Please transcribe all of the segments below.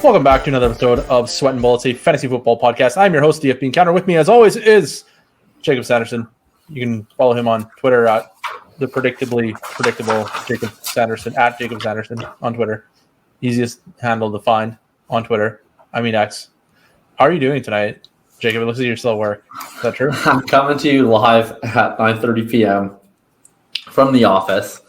Welcome back to another episode of Sweatin, a fantasy football podcast. I'm your host, DFB Encounter. With me, as always, is Jacob Sanderson. You can follow him on Twitter at the predictable Jacob Sanderson, at Jacob Sanderson on Twitter. Easiest handle to find on Twitter. I mean X. How are you doing tonight, Jacob? It looks like you're still at work. Is that true? I'm coming to you live at 9:30 p.m. from the office.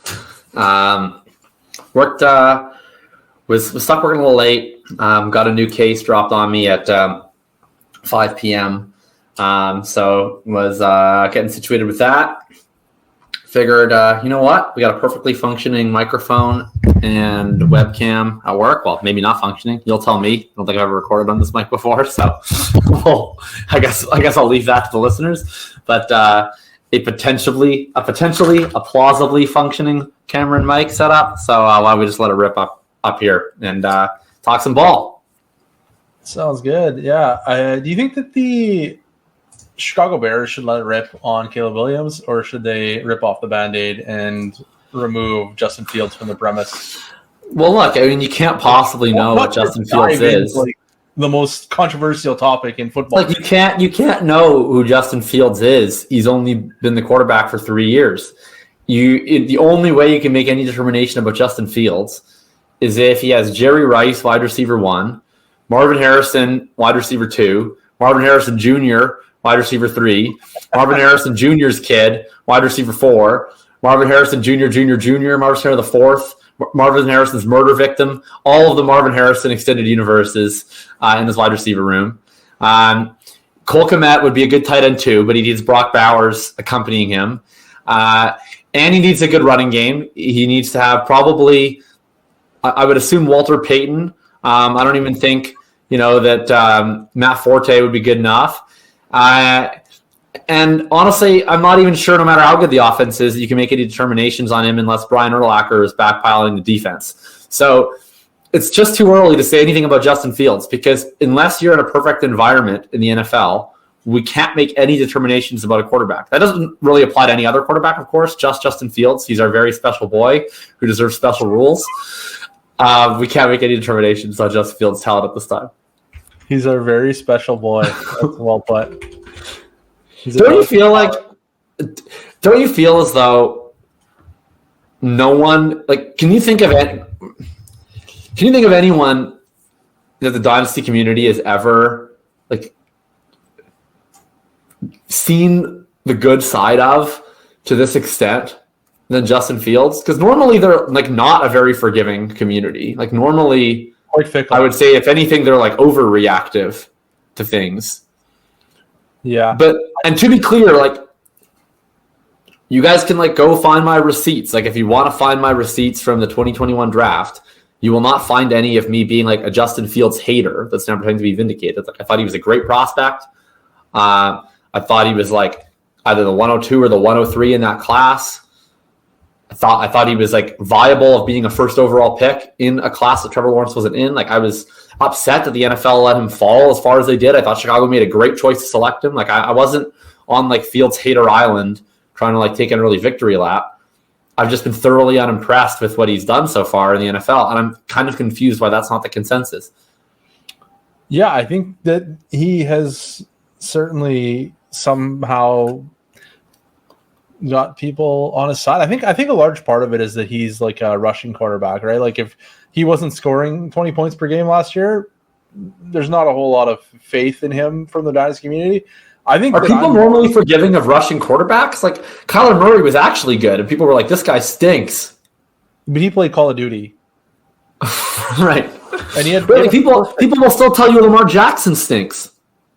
Was stuck working a little late. Got a new case dropped on me at 5 p.m. So was getting situated with that. Figured, you know what? We got a perfectly functioning microphone and webcam at work. Well, maybe not functioning. You'll tell me. I don't think I've ever recorded on this mic before, so well, I guess I'll leave that to the listeners. But a plausibly functioning camera and mic setup. So why don't we just let it rip up here and talk some ball? Sounds good. Yeah. Do you think that the Chicago Bears should let it rip on Caleb Williams, or should they rip off the Band-Aid and remove Justin Fields from the premise? Well, look, I mean, you can't possibly know what Justin Fields is. Like the most controversial topic in football. Like you can't know who Justin Fields is. He's only been the quarterback for 3 years. The only way you can make any determination about Justin Fields is if he has Jerry Rice, wide receiver 1, Marvin Harrison, wide receiver 2, Marvin Harrison Jr., wide receiver 3, Marvin Harrison Jr.'s kid, wide receiver 4, Marvin Harrison Jr., Marvin Harrison the 4th, Marvin Harrison's murder victim, all of the Marvin Harrison extended universes in his wide receiver room. Cole Kmet would be a good tight end too, but he needs Brock Bowers accompanying him. And he needs a good running game. He needs to have probably, I would assume, Walter Payton. I don't even think, that Matt Forte would be good enough. And honestly, I'm not even sure, no matter how good the offense is, that you can make any determinations on him unless Brian Urlacher is backpiling the defense. So it's just too early to say anything about Justin Fields, because unless you're in a perfect environment in the NFL, we can't make any determinations about a quarterback. That doesn't really apply to any other quarterback, of course, just Justin Fields. He's our very special boy who deserves special rules. We can't make any determinations on Justin Fields' talent at this time. He's our very special boy. That's well put. Don't you feel as though no one, like, can you think of anyone that the dynasty community has ever, like, seen the good side of to this extent than Justin Fields? Because normally they're, like, not a very forgiving community. Like, normally, I would say, if anything, they're, like, overreactive to things. Yeah. And to be clear, like, you guys can, like, go find my receipts. Like, if you want to find my receipts from the 2021 draft, you will not find any of me being, like, a Justin Fields hater that's never going to be vindicated. Like, I thought he was a great prospect. I thought he was, like, either the 102 or the 103 in that class. I thought he was, like, viable of being a first overall pick in a class that Trevor Lawrence wasn't in. Like, I was upset that the NFL let him fall as far as they did. I thought Chicago made a great choice to select him. Like, I wasn't on, like, Fields hater island trying to, like, take an early victory lap. I've just been thoroughly unimpressed with what he's done so far in the NFL, and I'm kind of confused why that's not the consensus. Yeah, I think that he has certainly somehow got people on his side. I think a large part of it is that he's, like, a rushing quarterback, right? Like, if he wasn't scoring 20 points per game last year, there's not a whole lot of faith in him from the dynasty community. I think are people normally forgiving of rushing quarterbacks? Like, Kyler Murray was actually good, and people were like, "This guy stinks." But he played Call of Duty, right? And he had people will still tell you Lamar Jackson stinks.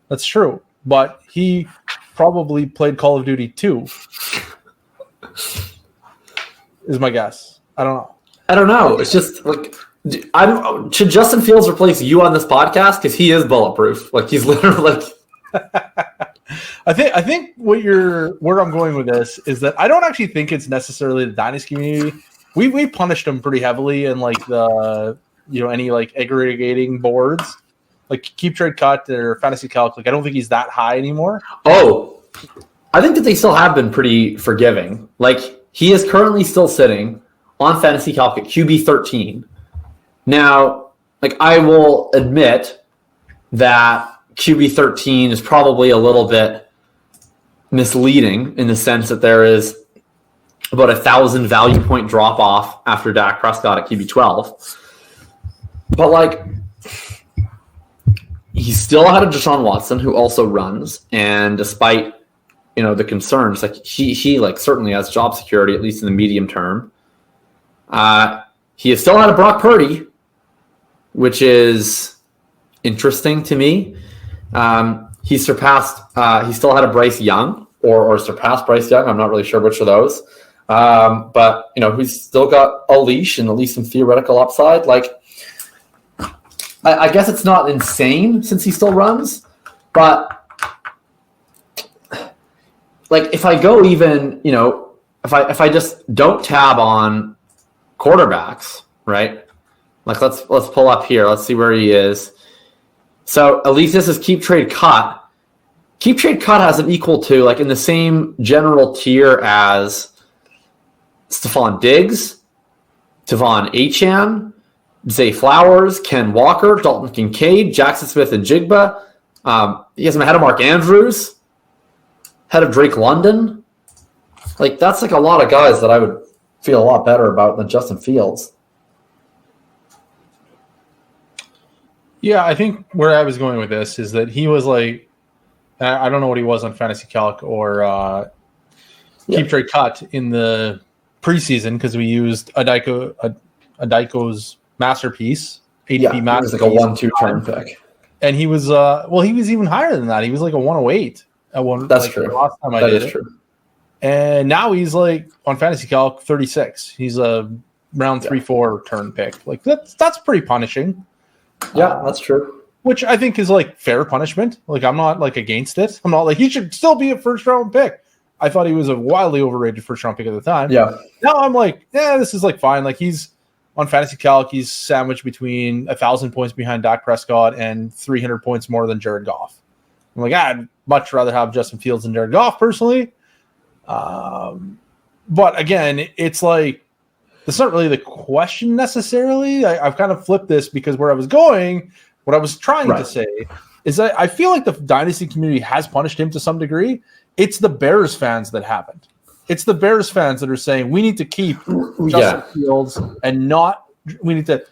That's true, but he probably played Call of Duty too. Is my guess. I don't know. It's just like, should Justin Fields replace you on this podcast? Because he is bulletproof. Like, he's literally like. I think where I'm going with this is that I don't actually think it's necessarily the dynasty community. We punished him pretty heavily in, like, the any, like, aggregating boards, like Keep Trade Cut or Fantasy Calc. Like, I don't think he's that high anymore. Oh, I think that they still have been pretty forgiving. Like, he is currently still sitting on Fantasy Calc at QB 13. Now, like, I will admit that QB 13 is probably a little bit misleading in the sense that there is about 1,000 value point drop off after Dak Prescott at QB 12. But like, he still had a Deshaun Watson who also runs, and despite the concerns, like he like certainly has job security at least in the medium term. He has still had a Brock Purdy, which is interesting to me. He surpassed. He still had a Bryce Young, or surpassed Bryce Young. I'm not really sure which of those. But he's still got a leash and at least some theoretical upside. Like, I guess it's not insane since he still runs, but like if I go even, if I just don't tab on quarterbacks, right? Like let's pull up here. Let's see where he is. So at least this is keep trade cut. Keep trade cut has an equal to, like, in the same general tier as Stephon Diggs, Tavon Achane, Zay Flowers, Ken Walker, Dalton Kincaid, Jackson Smith and Jigba. He has him ahead of Mark Andrews, head of Drake London. Like, that's like a lot of guys that I would feel a lot better about than Justin Fields. Yeah, I think where I was going with this is that he was like, I don't know what he was on Fantasy Calc or Keep Trade Cut in the preseason because we used Adeiko's masterpiece, ADP masterpiece. It was like a 1-2 turn pick. And he was, he was even higher than that. He was like a 108 at one. That's true. The last time I that did is it. True. And now he's like on Fantasy Calc 36. He's a round 3-4 turn pick. Like that's pretty punishing. Yeah, that's true. Which I think is like fair punishment. Like I'm not like against it. I'm not like he should still be a first round pick. I thought he was a wildly overrated first round pick at the time. Yeah. Now I'm like, this is like fine. Like he's on Fantasy Calc, he's sandwiched between 1,000 points behind Dak Prescott and 300 points more than Jared Goff. I'm like, I'd much rather have Justin Fields than Jared Goff personally. But again, it's like, that's not really the question necessarily. I've kind of flipped this because where I was going, what I was trying to say is that I feel like the Dynasty community has punished him to some degree. It's the Bears fans that haven't. It's the Bears fans that are saying we need to keep Justin Fields and we need to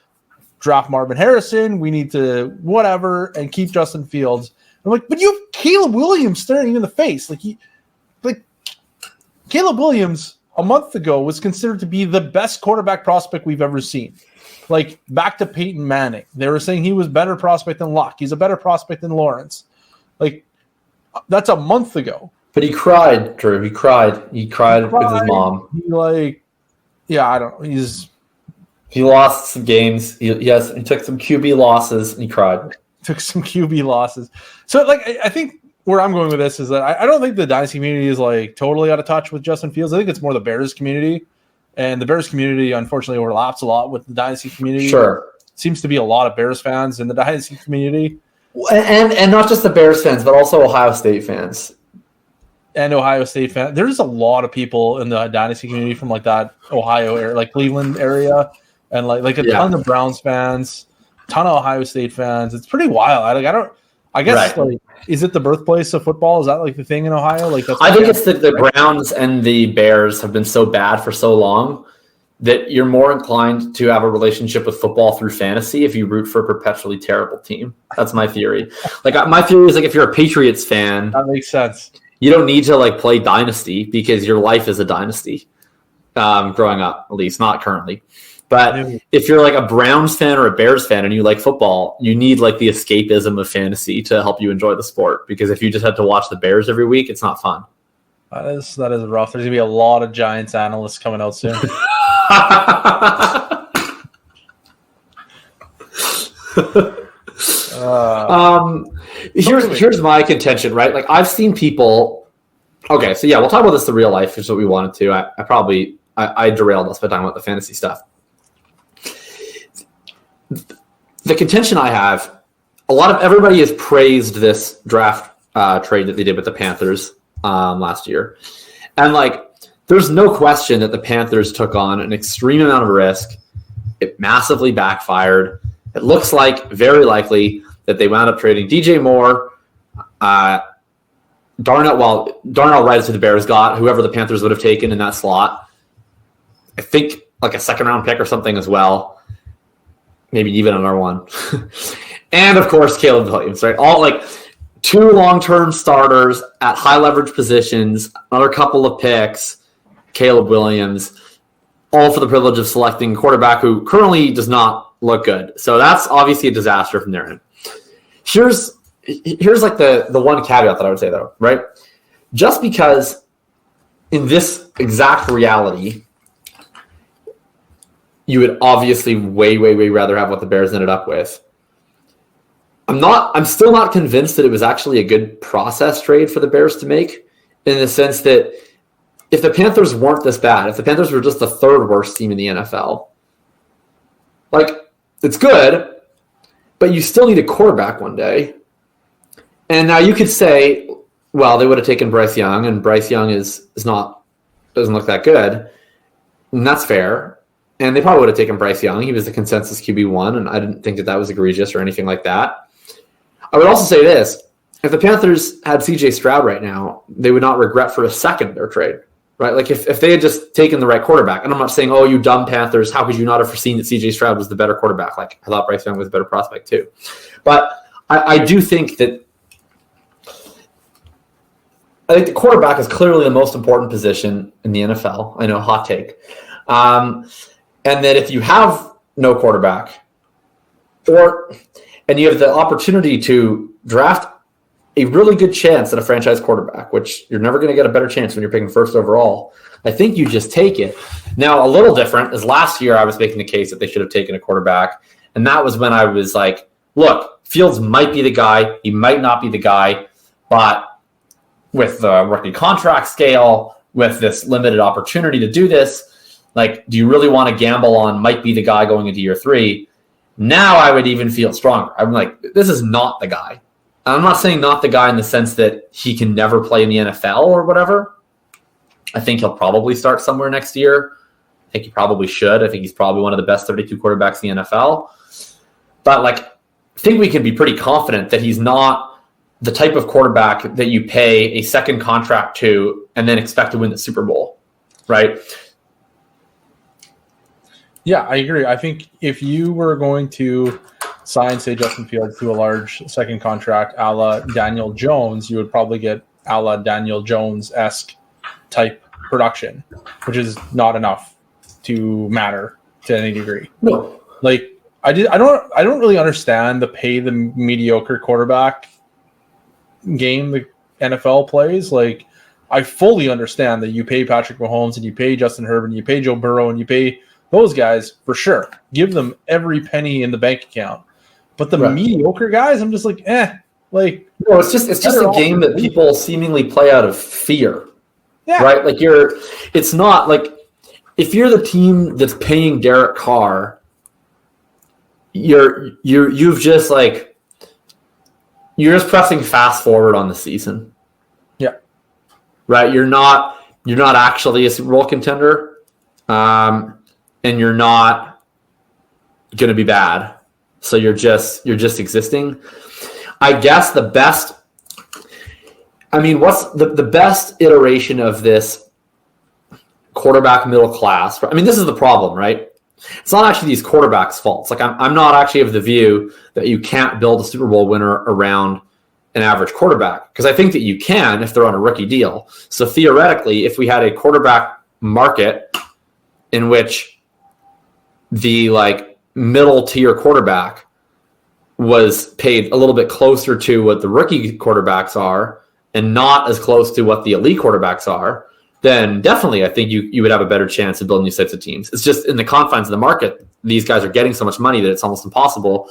draft Marvin Harrison. We need to whatever and keep Justin Fields. I'm like, but you have Caleb Williams staring you in the face. Like Caleb Williams a month ago was considered to be the best quarterback prospect we've ever seen. Like back to Peyton Manning. They were saying he was better prospect than Luck. He's a better prospect than Lawrence. Like that's a month ago. But he cried, Drew. He cried with his mom. I don't know. He lost some games. He took some QB losses and he cried. Took some QB losses. So like I think where I'm going with this is that I don't think the Dynasty community is like totally out of touch with Justin Fields. I think it's more the Bears community. And the Bears community, unfortunately, overlaps a lot with the Dynasty community. Sure. Seems to be a lot of Bears fans in the Dynasty community. And not just the Bears fans, but also Ohio State fans. And Ohio State fans. There's a lot of people in the Dynasty community from like that Ohio area, like Cleveland area. And like a ton of Browns fans, ton of Ohio State fans. It's pretty wild. I guess is it the birthplace of football? Is that like the thing in Ohio? Like that's I think it's the Browns and the Bears have been so bad for so long that you're more inclined to have a relationship with football through fantasy if you root for a perpetually terrible team. That's my theory. Like my theory is like if you're a Patriots fan, that makes sense. You don't need to like play dynasty because your life is a dynasty. Growing up, at least not currently. But if you're like a Browns fan or a Bears fan and you like football, you need like the escapism of fantasy to help you enjoy the sport. Because if you just had to watch the Bears every week, it's not fun. That is rough. There's gonna be a lot of Giants analysts coming out soon. Here's my contention, right? Like I've seen people. Okay, so we'll talk about this in real life. Is what we wanted to. I derailed us by talking about the fantasy stuff. The contention I have, everybody has praised this draft trade that they did with the Panthers last year. And like, there's no question that the Panthers took on an extreme amount of risk. It massively backfired. It looks like very likely that they wound up trading DJ Moore, Darnell Wright is who the Bears got, whoever the Panthers would have taken in that slot. I think like a second-round pick or something as well. Maybe even another one. And, of course, Caleb Williams, right? All like 2 long-term starters at high-leverage positions, another couple of picks, Caleb Williams, all for the privilege of selecting a quarterback who currently does not look good. So that's obviously a disaster from their end. Here's like the one caveat that I would say, though, right? Just because in this exact reality, you would obviously way, way, way rather have what the Bears ended up with. I'm still not convinced that it was actually a good process trade for the Bears to make, in the sense that if the Panthers weren't this bad, if the Panthers were just the 3rd worst team in the NFL, like, it's good, but you still need a quarterback one day. And now you could say, well, they would have taken Bryce Young, and Bryce Young doesn't look that good. And that's fair. And they probably would have taken Bryce Young. He was the consensus QB1, and I didn't think that was egregious or anything like that. I would also say this. If the Panthers had CJ Stroud right now, they would not regret for a second their trade, right? Like if they had just taken the right quarterback, and I'm not saying, oh, you dumb Panthers, how could you not have foreseen that CJ Stroud was the better quarterback? Like, I thought Bryce Young was a better prospect too. But I do think that I think the quarterback is clearly the most important position in the NFL. I know, hot take. And that if you have no quarterback, and you have the opportunity to draft a really good chance at a franchise quarterback, which you're never going to get a better chance when you're picking 1st overall, I think you just take it. Now, a little different is last year I was making the case that they should have taken a quarterback, and that was when I was like, look, Fields might be the guy, he might not be the guy, but with the rookie contract scale, with this limited opportunity to do this, like, do you really want to gamble on might be the guy going into year 3? Now I would even feel stronger. I'm like, this is not the guy. I'm not saying not the guy in the sense that he can never play in the NFL or whatever. I think he'll probably start somewhere next year. I think he probably should. I think he's probably one of the best 32 quarterbacks in the NFL. But like, I think we can be pretty confident that he's not the type of quarterback that you pay a second contract to and then expect to win the Super Bowl, right? Yeah, I agree. I think if you were going to sign, say, Justin Fields to a large second contract a la Daniel Jones, you would probably get a la Daniel Jones-esque type production, which is not enough to matter to any degree. No. Like, I don't really understand the pay the mediocre quarterback game the NFL plays. Like, I fully understand that you pay Patrick Mahomes and you pay Justin Herbert and you pay Joe Burrow and you pay those guys for sure. Give them every penny in the bank account. But the mediocre guys, I'm just like, Like, no, it's just a game that people seemingly play out of fear. Yeah. Right? Like it's not like if you're the team that's paying Derek Carr, you're just pressing fast forward on the season. Yeah. Right? You're not actually a Super Bowl contender. And you're not going to be bad. So you're just existing. I guess what's the best iteration of this quarterback middle class? I mean, this is the problem, right? It's not actually these quarterbacks' faults. Like I'm not actually of the view that you can't build a Super Bowl winner around an average quarterback, because I think that you can if they're on a rookie deal. So theoretically, if we had a quarterback market in which the middle tier quarterback was paid a little bit closer to what the rookie quarterbacks are and not as close to what the elite quarterbacks are, then definitely I think you would have a better chance of building these types of teams. It's just in the confines of the market, these guys are getting so much money that it's almost impossible.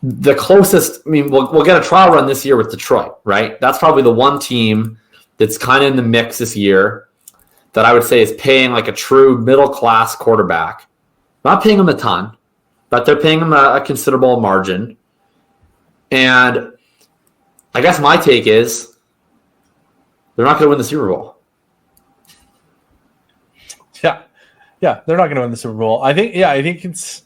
The closest, we'll get a trial run this year with Detroit, right? That's probably the one team that's kind of in the mix this year that I would say is paying like a true middle-class quarterback. Not paying them a ton, but they're paying them a considerable margin. And I guess my take is They're not going to win the Super Bowl. Yeah, they're not going to win the Super Bowl. I think it's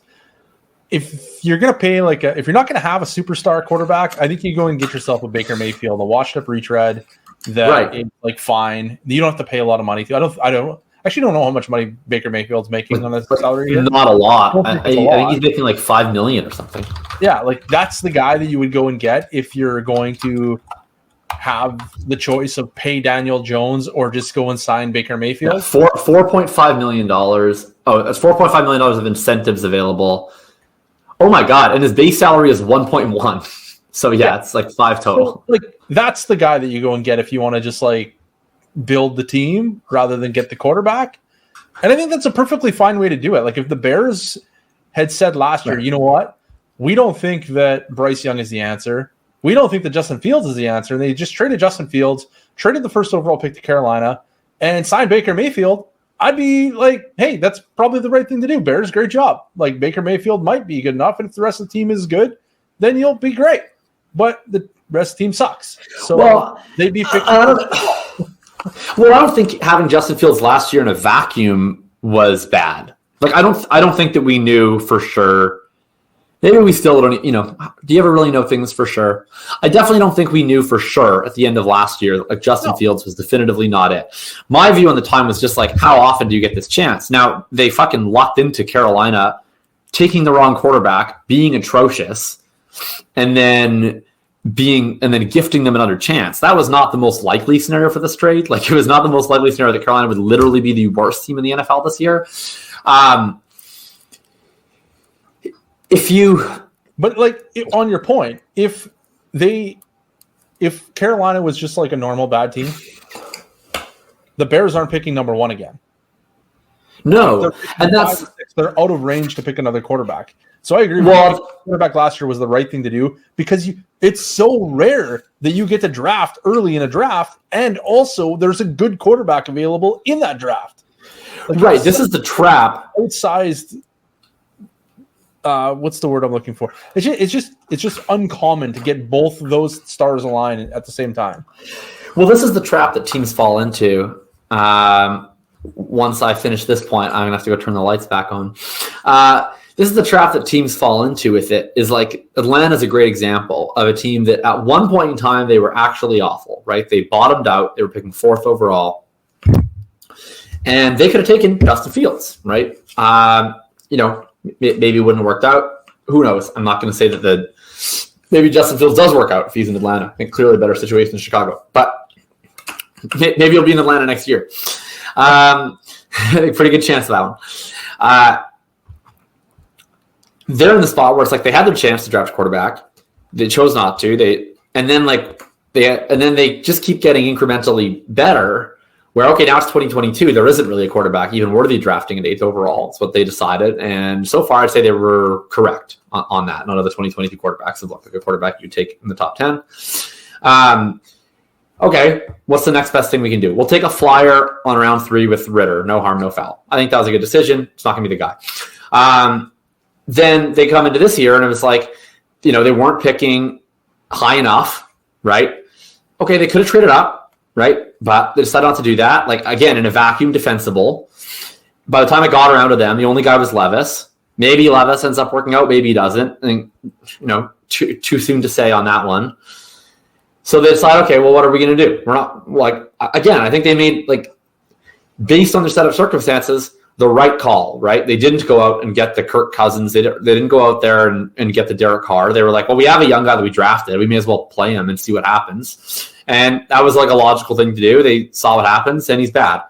if you're going to pay if you're not going to have a superstar quarterback, I think you go and get yourself a Baker Mayfield, a washed up retread that is fine. You don't have to pay a lot of money to. I don't know how much money Baker Mayfield's making on this salary. Not a lot. I think he's making like $5 million or something. Yeah, that's the guy that you would go and get if you're going to have the choice of pay Daniel Jones or just go and sign Baker Mayfield. Yeah, $4.5 million. Oh, that's $4.5 million of incentives available. Oh my God. And his base salary is 1.1. So it's like 5 total. So, that's the guy that you go and get if you want to just build the team rather than get the quarterback. And I think that's a perfectly fine way to do it. If the Bears had said last year, you know what? We don't think that Bryce Young is the answer. We don't think that Justin Fields is the answer. And they just traded Justin Fields, traded the first overall pick to Carolina, and signed Baker Mayfield. I'd be like, hey, that's probably the right thing to do. Bears, great job. Baker Mayfield might be good enough. And if the rest of the team is good, then you'll be great. But the rest of the team sucks. So they'd be picked. I don't think having Justin Fields last year in a vacuum was bad. I don't think that we knew for sure. Maybe we still don't, do you ever really know things for sure? I definitely don't think we knew for sure at the end of last year, Justin Fields was definitively not it. My view on the time was just how often do you get this chance? Now, they fucking lucked into Carolina, taking the wrong quarterback, being atrocious, and then gifting them another chance. That was not the most likely scenario for this trade. It was not the most likely scenario that Carolina would literally be the worst team in the NFL this year. On your point, if Carolina was just a normal bad team, the Bears aren't picking number 1 again. No, and they're out of range to pick another quarterback. So I agree. Quarterback last year was the right thing to do because it's so rare that you get to draft early in a draft, and also there's a good quarterback available in that draft. Right. This is the trap. Outsized. What's the word I'm looking for? It's just uncommon to get both those stars aligned at the same time. Well, this is the trap that teams fall into. Once I finish this point, I'm gonna have to go turn the lights back on. This is the trap that teams fall into with it. Is Atlanta's a great example of a team that at one point in time they were actually awful, right? They bottomed out. They were picking 4th overall, and they could have taken Justin Fields, right? Maybe it wouldn't have worked out. Who knows? I'm not going to say that maybe Justin Fields does work out if he's in Atlanta. I think clearly a better situation than Chicago. But maybe he'll be in Atlanta next year. I think pretty good chance of that one. They're in the spot where it's they had their chance to draft a quarterback. They chose not to. They just keep getting incrementally better. Where, okay, now it's 2022. There isn't really a quarterback even worthy of drafting an 8th overall. It's what they decided. And so far, I'd say they were correct on that. None of the 2022 quarterbacks have looked like a quarterback you take in the top 10. Okay, what's the next best thing we can do? We'll take a flyer on round 3 with Ritter. No harm, no foul. I think that was a good decision. It's not going to be the guy. Then they come into this year, and it was they weren't picking high enough, right? Okay, they could have traded up. Right, but they decided not to do that. Again, in a vacuum, defensible. By the time it got around to them, the only guy was Levis. Maybe Levis ends up working out. Maybe he doesn't. I think, too soon to say on that one. So they decide, okay, well, what are we going to do? We're not again. I think they made based on their set of circumstances, the right call. Right, they didn't go out and get the Kirk Cousins. They didn't go out there and get the Derek Carr. They were well, we have a young guy that we drafted. We may as well play him and see what happens. And that was a logical thing to do. They saw what happens, and he's bad.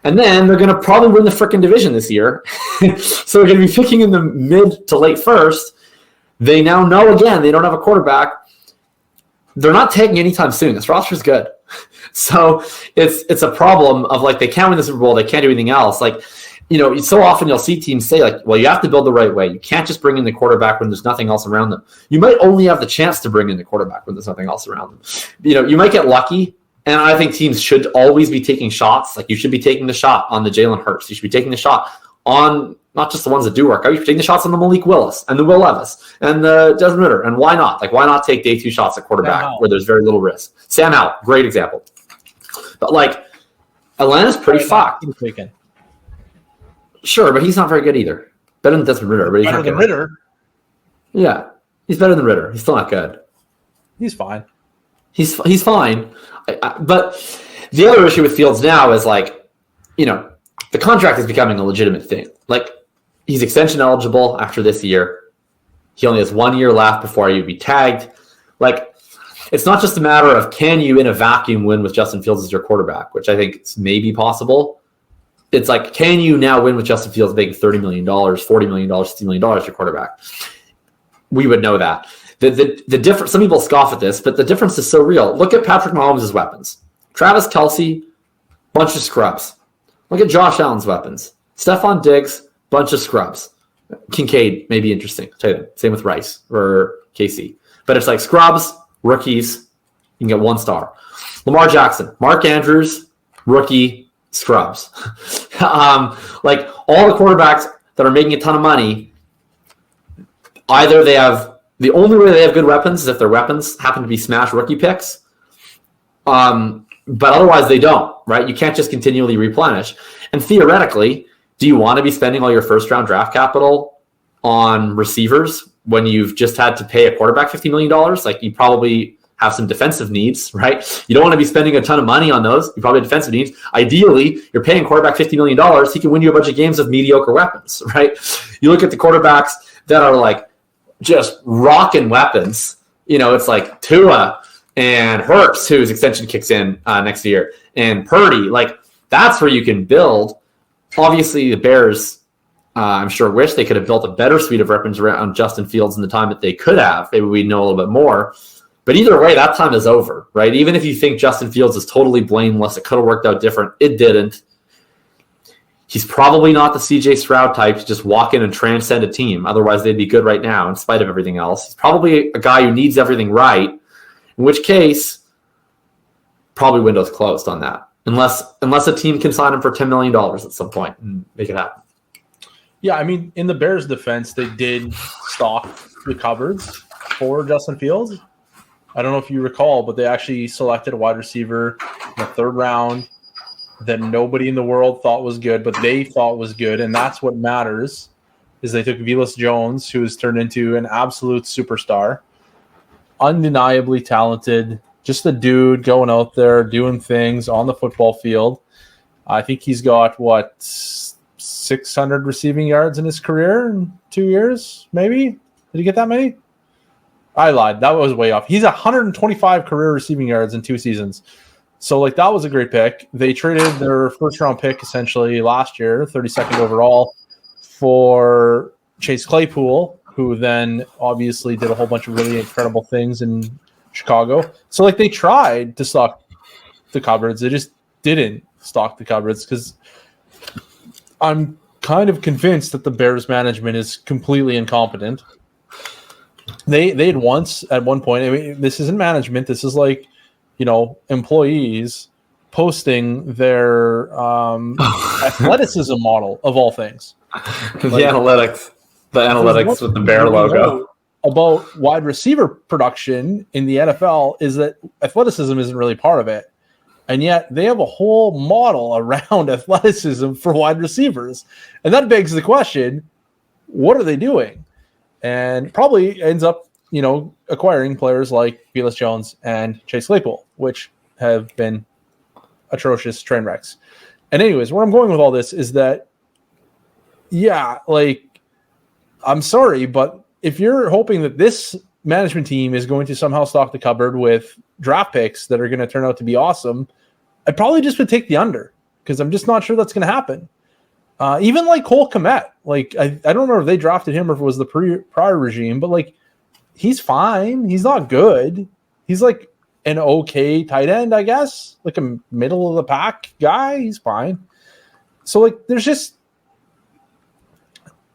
And then they're going to probably win the frickin' division this year. So they're going to be picking in the mid to late first. They now know, again, they don't have a quarterback. They're not taking anytime soon. This roster's good. So it's a problem of they can't win the Super Bowl. They can't do anything else. So often you'll see teams say well, you have to build the right way. You can't just bring in the quarterback when there's nothing else around them. You might only have the chance to bring in the quarterback when there's nothing else around them. You might get lucky, and I think teams should always be taking shots. You should be taking the shot on the Jalen Hurts. You should be taking the shot on not just the ones that do work out. You should be taking the shots on the Malik Willis and the Will Levis and the Desmond Ritter. And why not? Why not take day 2 shots at quarterback where there's very little risk? Sam Howell, great example. But like Atlanta's pretty fucked. Sure, but he's not very good either. Better than Desmond Ridder, but he's not good. Ridder. Yeah, he's better than Ridder. He's still not good. He's fine. He's fine. But the other issue with Fields now is like, the contract is becoming a legitimate thing. Like, he's extension eligible after this year. He only has 1 year left before he would be tagged. Like, it's not just a matter of can you in a vacuum win with Justin Fields as your quarterback, which I think is maybe possible. It's like, can you now win with Justin Fields making $30 million, $40 million, $60 million your quarterback? We would know that. The difference, some people scoff at this, but the difference is so real. Look at Patrick Mahomes' weapons. Travis Kelce, bunch of scrubs. Look at Josh Allen's weapons. Stephon Diggs, bunch of scrubs. Kincaid may be interesting. I'll tell you that. Same with Rice or KC. But it's like scrubs, rookies, you can get 1 star. Lamar Jackson, Mark Andrews, rookie, scrubs. Like all the quarterbacks that are making a ton of money, either they have the only way they have good weapons is if their weapons happen to be smash rookie picks. But otherwise they don't, right? You can't just continually replenish. And theoretically, do you want to be spending all your first round draft capital on receivers when you've just had to pay a quarterback $50 million? Like, you probably have some defensive needs, right? You don't want to be spending a ton of money on those. You probably have defensive needs. Ideally, you're paying quarterback $50 million. He can win you a bunch of games with mediocre weapons, right? You look at the quarterbacks that are like just rocking weapons. It's like Tua and Hurts, whose extension kicks in next year, and Purdy. Like, that's where you can build. Obviously, the Bears, I'm sure, wish they could have built a better suite of weapons around Justin Fields in the time that they could have. Maybe we'd know a little bit more. But either way, that time is over, right? Even if you think Justin Fields is totally blameless, it could have worked out different. It didn't. He's probably not the CJ Stroud type to just walk in and transcend a team. Otherwise, they'd be good right now in spite of everything else. He's probably a guy who needs everything right, in which case, probably window's closed on that. Unless a team can sign him for $10 million at some point and make it happen. Yeah, I mean, in the Bears' defense, they did stock the cupboards for Justin Fields. I don't know if you recall, but they actually selected a wide receiver in the 3rd round that nobody in the world thought was good, but they thought was good, and that's what matters, is they took Velus Jones, who has turned into an absolute superstar, undeniably talented, just a dude going out there doing things on the football field. I think he's got, 600 receiving yards in his career in 2 years, maybe? Did he get that many? I lied. That was way off. He's 125 career receiving yards in 2 seasons. So, that was a great pick. They traded their first-round pick, essentially, last year, 32nd overall, for Chase Claypool, who then obviously did a whole bunch of really incredible things in Chicago. So, they tried to stock the cupboards. They just didn't stock the cupboards because I'm kind of convinced that the Bears management is completely incompetent. They had once at one point, I mean, this isn't management, this is employees posting their athleticism model of all things. The analytics with the bear logo. About wide receiver production in the NFL is that athleticism isn't really part of it. And yet they have a whole model around athleticism for wide receivers. And that begs the question, what are they doing? And probably ends up, acquiring players like Velus Jones and Chase Claypool, which have been atrocious train wrecks. And anyways, where I'm going with all this is that, I'm sorry, but if you're hoping that this management team is going to somehow stock the cupboard with draft picks that are going to turn out to be awesome, I probably just would take the under because I'm just not sure that's going to happen. Even Cole Kmet, I don't remember if they drafted him or if it was the prior regime, but he's fine. He's not good. He's an okay tight end, I guess, a middle of the pack guy. He's fine. So there's just,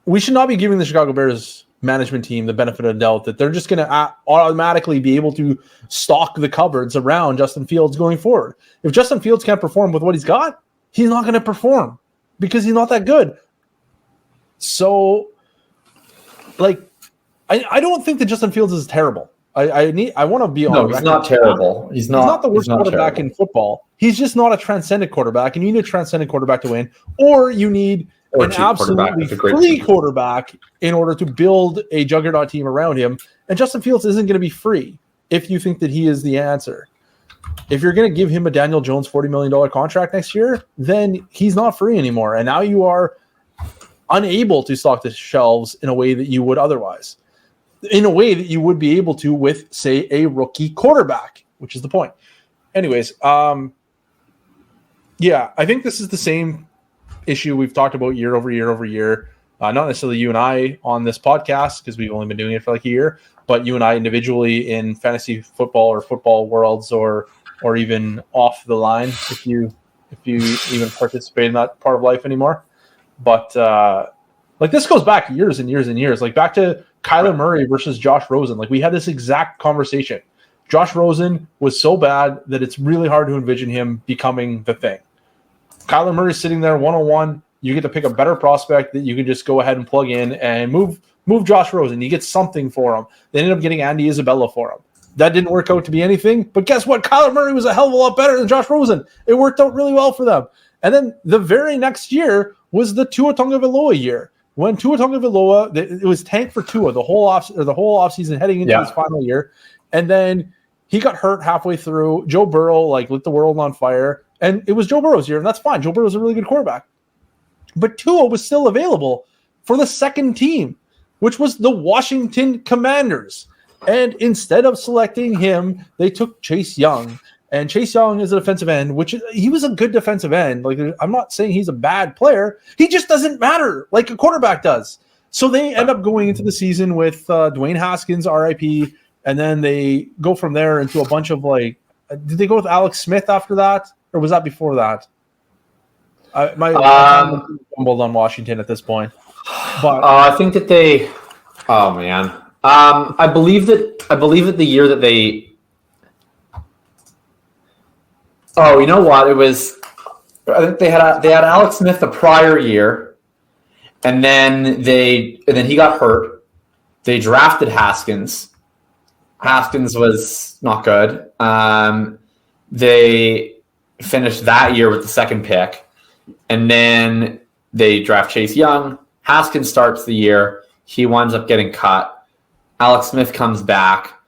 we should not be giving the Chicago Bears management team the benefit of the doubt that they're just going to automatically be able to stock the cupboards around Justin Fields going forward. If Justin Fields can't perform with what he's got, he's not going to perform because he's not that good. So, I don't think that Justin Fields is terrible. I want to be on. No, he's not terrible. He's not the worst quarterback in football. He's just not a transcendent quarterback, and you need a transcendent quarterback to win, or you need an absolutely free quarterback in order to build a juggernaut team around him. And Justin Fields isn't going to be free if you think that he is the answer. If you're going to give him a Daniel Jones $40 million contract next year, then he's not free anymore. And now you are unable to stock the shelves in a way that you would otherwise, in a way that you would be able to with, say, a rookie quarterback, which is the point. Anyways, yeah, I think this is the same issue we've talked about year over year over year. Not necessarily you and I on this podcast because we've only been doing it for like a year, but you and I individually in fantasy football or football worlds or even off the line if you even participate in that part of life anymore. But like this goes back years and years and years, like back to Kyler Murray versus Josh Rosen. Like we had this exact conversation. Josh Rosen was so bad that it's really hard to envision him becoming the thing. Kyler Murray's sitting there 101. You get to pick a better prospect that you can just go ahead and plug in and move Josh Rosen. You get something for him. They ended up getting Andy Isabella for him. That didn't work out to be anything. But guess what? Kyler Murray was a hell of a lot better than Josh Rosen. It worked out really well for them. And then the very next year was the Tua Tagovailoa year. When Tua Tagovailoa, it was tank for Tua the whole offseason heading into his final year. And then he got hurt halfway through. Joe Burrow lit the world on fire. And it was Joe Burrow's year, and that's fine. Joe Burrow's a really good quarterback. But Tua was still available for the second team, which was the Washington Commanders. And instead of selecting him, they took Chase Young. And Chase Young is a defensive end, which he was a good defensive end. Like I'm not saying he's a bad player. He just doesn't matter like a quarterback does. So they end up going into the season with Dwayne Haskins, RIP, and then they go from there into a bunch of did they go with Alex Smith after that? Or was that before that? My fumbled on Washington at this point. But I think that they. Oh man, I believe that the year that they. Oh, you know what? It was. I think they had Alex Smith the prior year, and then he got hurt. They drafted Haskins. Haskins was not good. They finished that year with the second pick, and then they draft Chase Young. Haskins starts the year. He winds up getting cut. Alex Smith comes back.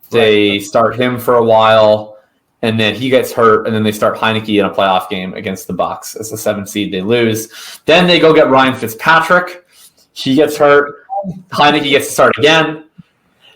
They start him for a while, and then he gets hurt, and then they start Heineke in a playoff game against the Bucs. As a 7th seed, they lose. Then they go get Ryan Fitzpatrick. He gets hurt. Heineke gets to start again.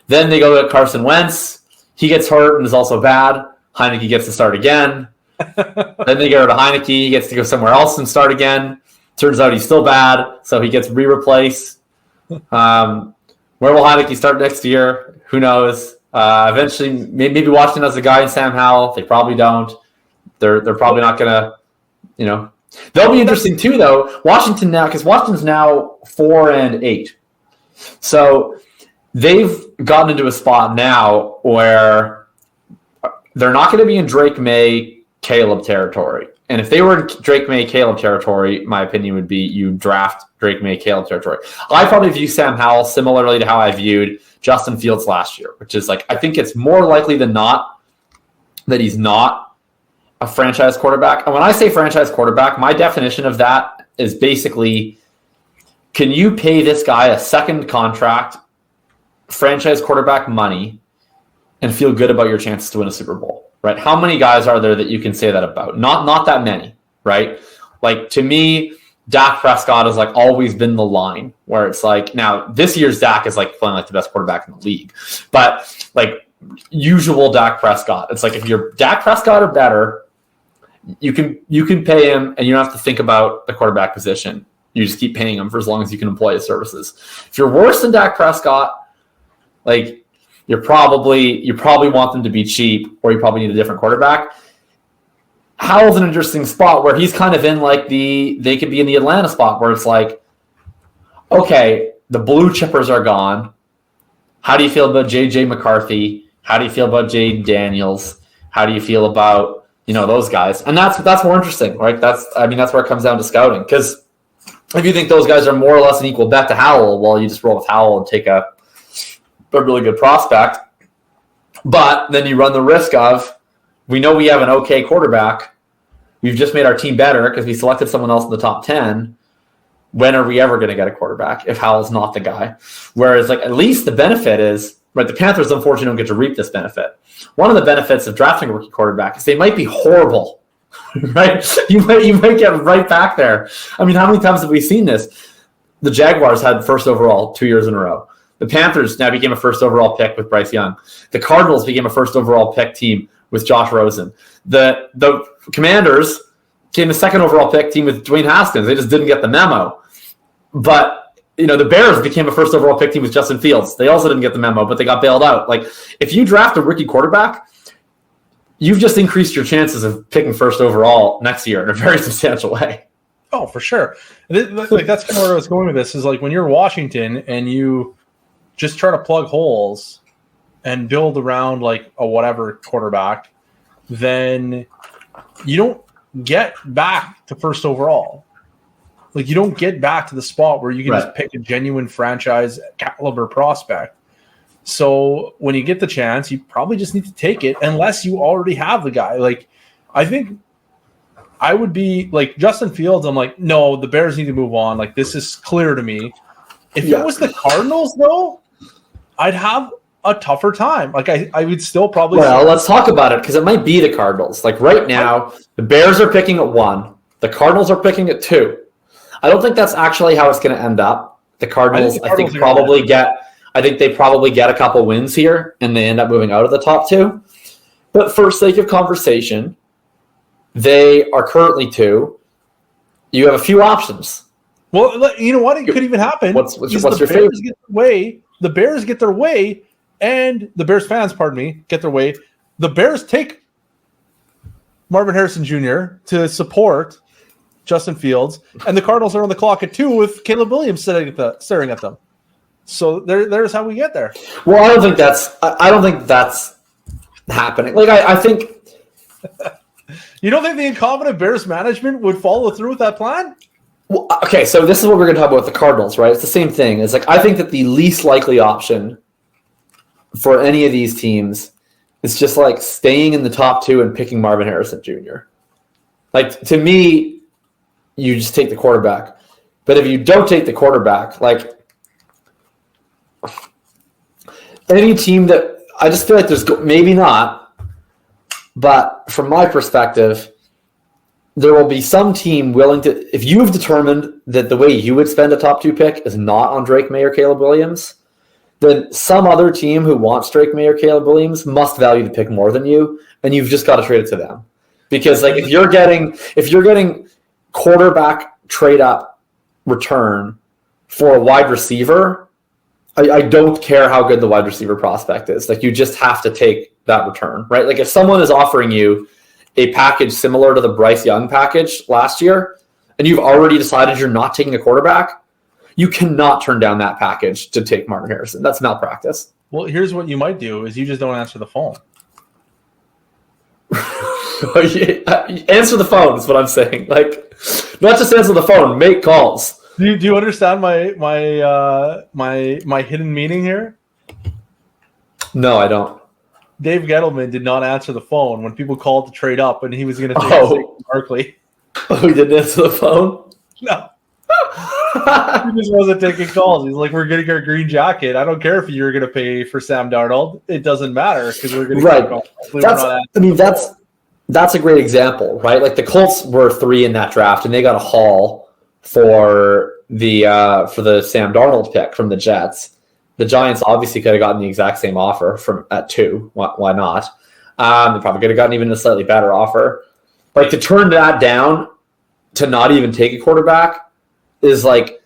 Then they go get Carson Wentz. He gets hurt and is also bad. Heineke gets to start again. Then they go to Heineke. He gets to go somewhere else and start again. Turns out he's still bad, so he gets re-replaced. Where will Heineke start next year? Who knows? Eventually, maybe Washington has a guy in Sam Howell. They probably don't. They're probably not going to, They'll be interesting too, though. Washington now, because Washington's now 4-8. So they've gotten into a spot now where they're not going to be in Drake May, Caleb territory. And if they were in Drake May, Caleb territory, my opinion would be you draft Drake May, Caleb territory. I probably view Sam Howell similarly to how I viewed Justin Fields last year, which is I think it's more likely than not that he's not a franchise quarterback. And when I say franchise quarterback, my definition of that is basically, can you pay this guy a second contract, franchise quarterback money, and feel good about your chances to win a Super Bowl? Right? How many guys are there that you can say that about? Not that many, right? To me, Dak Prescott has always been the line where it's now this year's Dak is playing the best quarterback in the league, but usual Dak Prescott, it's if you're Dak Prescott or better, you can pay him and you don't have to think about the quarterback position. You just keep paying him for as long as you can employ his services. If you're worse than Dak Prescott, you probably want them to be cheap, or you probably need a different quarterback. Howell's an interesting spot where he's kind of in they could be in the Atlanta spot where it's okay, the blue chippers are gone. How do you feel about J.J. McCarthy? How do you feel about Jayden Daniels? How do you feel about those guys? And that's more interesting, right? That's where it comes down to scouting. Because if you think those guys are more or less an equal bet to Howell, well, you just roll with Howell and take a really good prospect. But then you run the risk of, we know we have an okay quarterback, we've just made our team better because we selected someone else in the top 10. When are we ever going to get a quarterback if Howell's not the guy? Whereas, like, at least the benefit is, right, the Panthers unfortunately don't get to reap this benefit. One of the benefits of drafting a rookie quarterback is they might be horrible, right? You might get right back there. I mean, how many times have we seen this? The Jaguars had first overall 2 years in a row. The Panthers now became a first overall pick with Bryce Young. The Cardinals became a first overall pick team with Josh Rosen. The Commanders became a second overall pick team with Dwayne Haskins. They just didn't get the memo. But, the Bears became a first overall pick team with Justin Fields. They also didn't get the memo, but they got bailed out. Like, if you draft a rookie quarterback, you've just increased your chances of picking first overall next year in a very substantial way. Oh, for sure. Like, that's kind of where I was going with this, is like when you're Washington and you just try to plug holes and build around like a whatever quarterback, then you don't get back to first overall. Like, you don't get back to the spot where you can just pick a genuine franchise caliber prospect. So when you get the chance, you probably just need to take it unless you already have the guy. Like, I think I would be like Justin Fields. I'm like, no, the Bears need to move on. Like, this is clear to me. If it was the Cardinals, though, I'd have a tougher time. Like, I would still probably. Well, let's talk about it because it might be the Cardinals. Like, right now, the Bears are picking at 1. The Cardinals are picking at 2. I don't think that's actually how it's going to end up. The Cardinals, I think they probably get a couple wins here, and they end up moving out of the top 2. But for sake of conversation, they are currently 2. You have a few options. Well, you know what? It could even happen. What's your favorite? The Bears get their way, and the Bears fans, get their way. The Bears take Marvin Harrison Jr. to support Justin Fields, and the Cardinals are on the clock at 2 with Caleb Williams staring at them. So there's how we get there. Well, I don't think that's happening. Like, I think. You don't think the incompetent Bears management would follow through with that plan? Well, okay, so this is what we're going to talk about with the Cardinals, right? It's the same thing. It's like, I think that the least likely option for any of these teams is just like staying in the top 2 and picking Marvin Harrison Jr. Like, to me, you just take the quarterback. But if you don't take the quarterback, like, any team that I just feel like there's maybe not, but from my perspective, there will be some team willing to, if you have determined that the way you would spend a top 2 pick is not on Drake May or Caleb Williams, then some other team who wants Drake May or Caleb Williams must value the pick more than you, and you've just got to trade it to them. Because, like, if you're getting quarterback trade up return for a wide receiver, I don't care how good the wide receiver prospect is. Like, you just have to take that return, right? Like, if someone is offering you a package similar to the Bryce Young package last year, and you've already decided you're not taking a quarterback, you cannot turn down that package to take Marvin Harrison. That's malpractice. Well, here's what you might do is you just don't answer the phone. Answer the phone is what I'm saying. Like, not just answer the phone, make calls. Do you understand my hidden meaning here? No, I don't. Dave Gettleman did not answer the phone when people called to trade up, and he was going to take Saquon Barkley. Oh, he didn't answer the phone? No. He just wasn't taking calls. He's like, we're getting our green jacket. I don't care if you're going to pay for Sam Darnold. It doesn't matter because we're going to get calls. That's a great example, right? Like, the Colts were 3 in that draft, and they got a haul for the Sam Darnold pick from the Jets. The Giants obviously could have gotten the exact same offer at 2. Why not? They probably could have gotten even a slightly better offer. Like, to turn that down to not even take a quarterback is like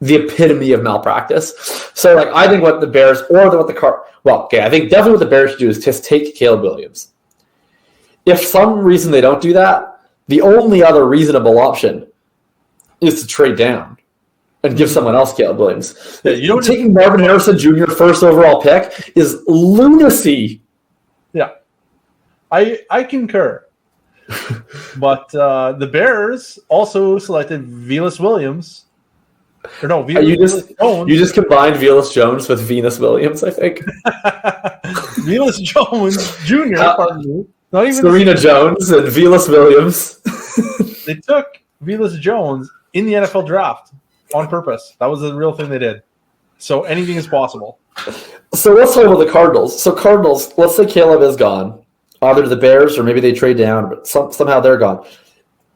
the epitome of malpractice. So, like, I think what the Bears I think definitely what the Bears should do is just take Caleb Williams. If for some reason they don't do that, the only other reasonable option is to trade down and give someone else Caleb Williams. Yeah, taking Marvin Harrison Jr. first overall pick is lunacy. Yeah, I concur. But the Bears also selected Velus Williams. Or no, you just combined Velus Jones with Venus Williams, I think. Velus Jones Jr. Not even Serena Jones and Velas Williams. They took Velas Jones in the NFL draft on purpose. That was the real thing they did. So anything is possible. So let's talk about the Cardinals. So Cardinals, let's say Caleb is gone. Either to the Bears or maybe they trade down, but somehow they're gone.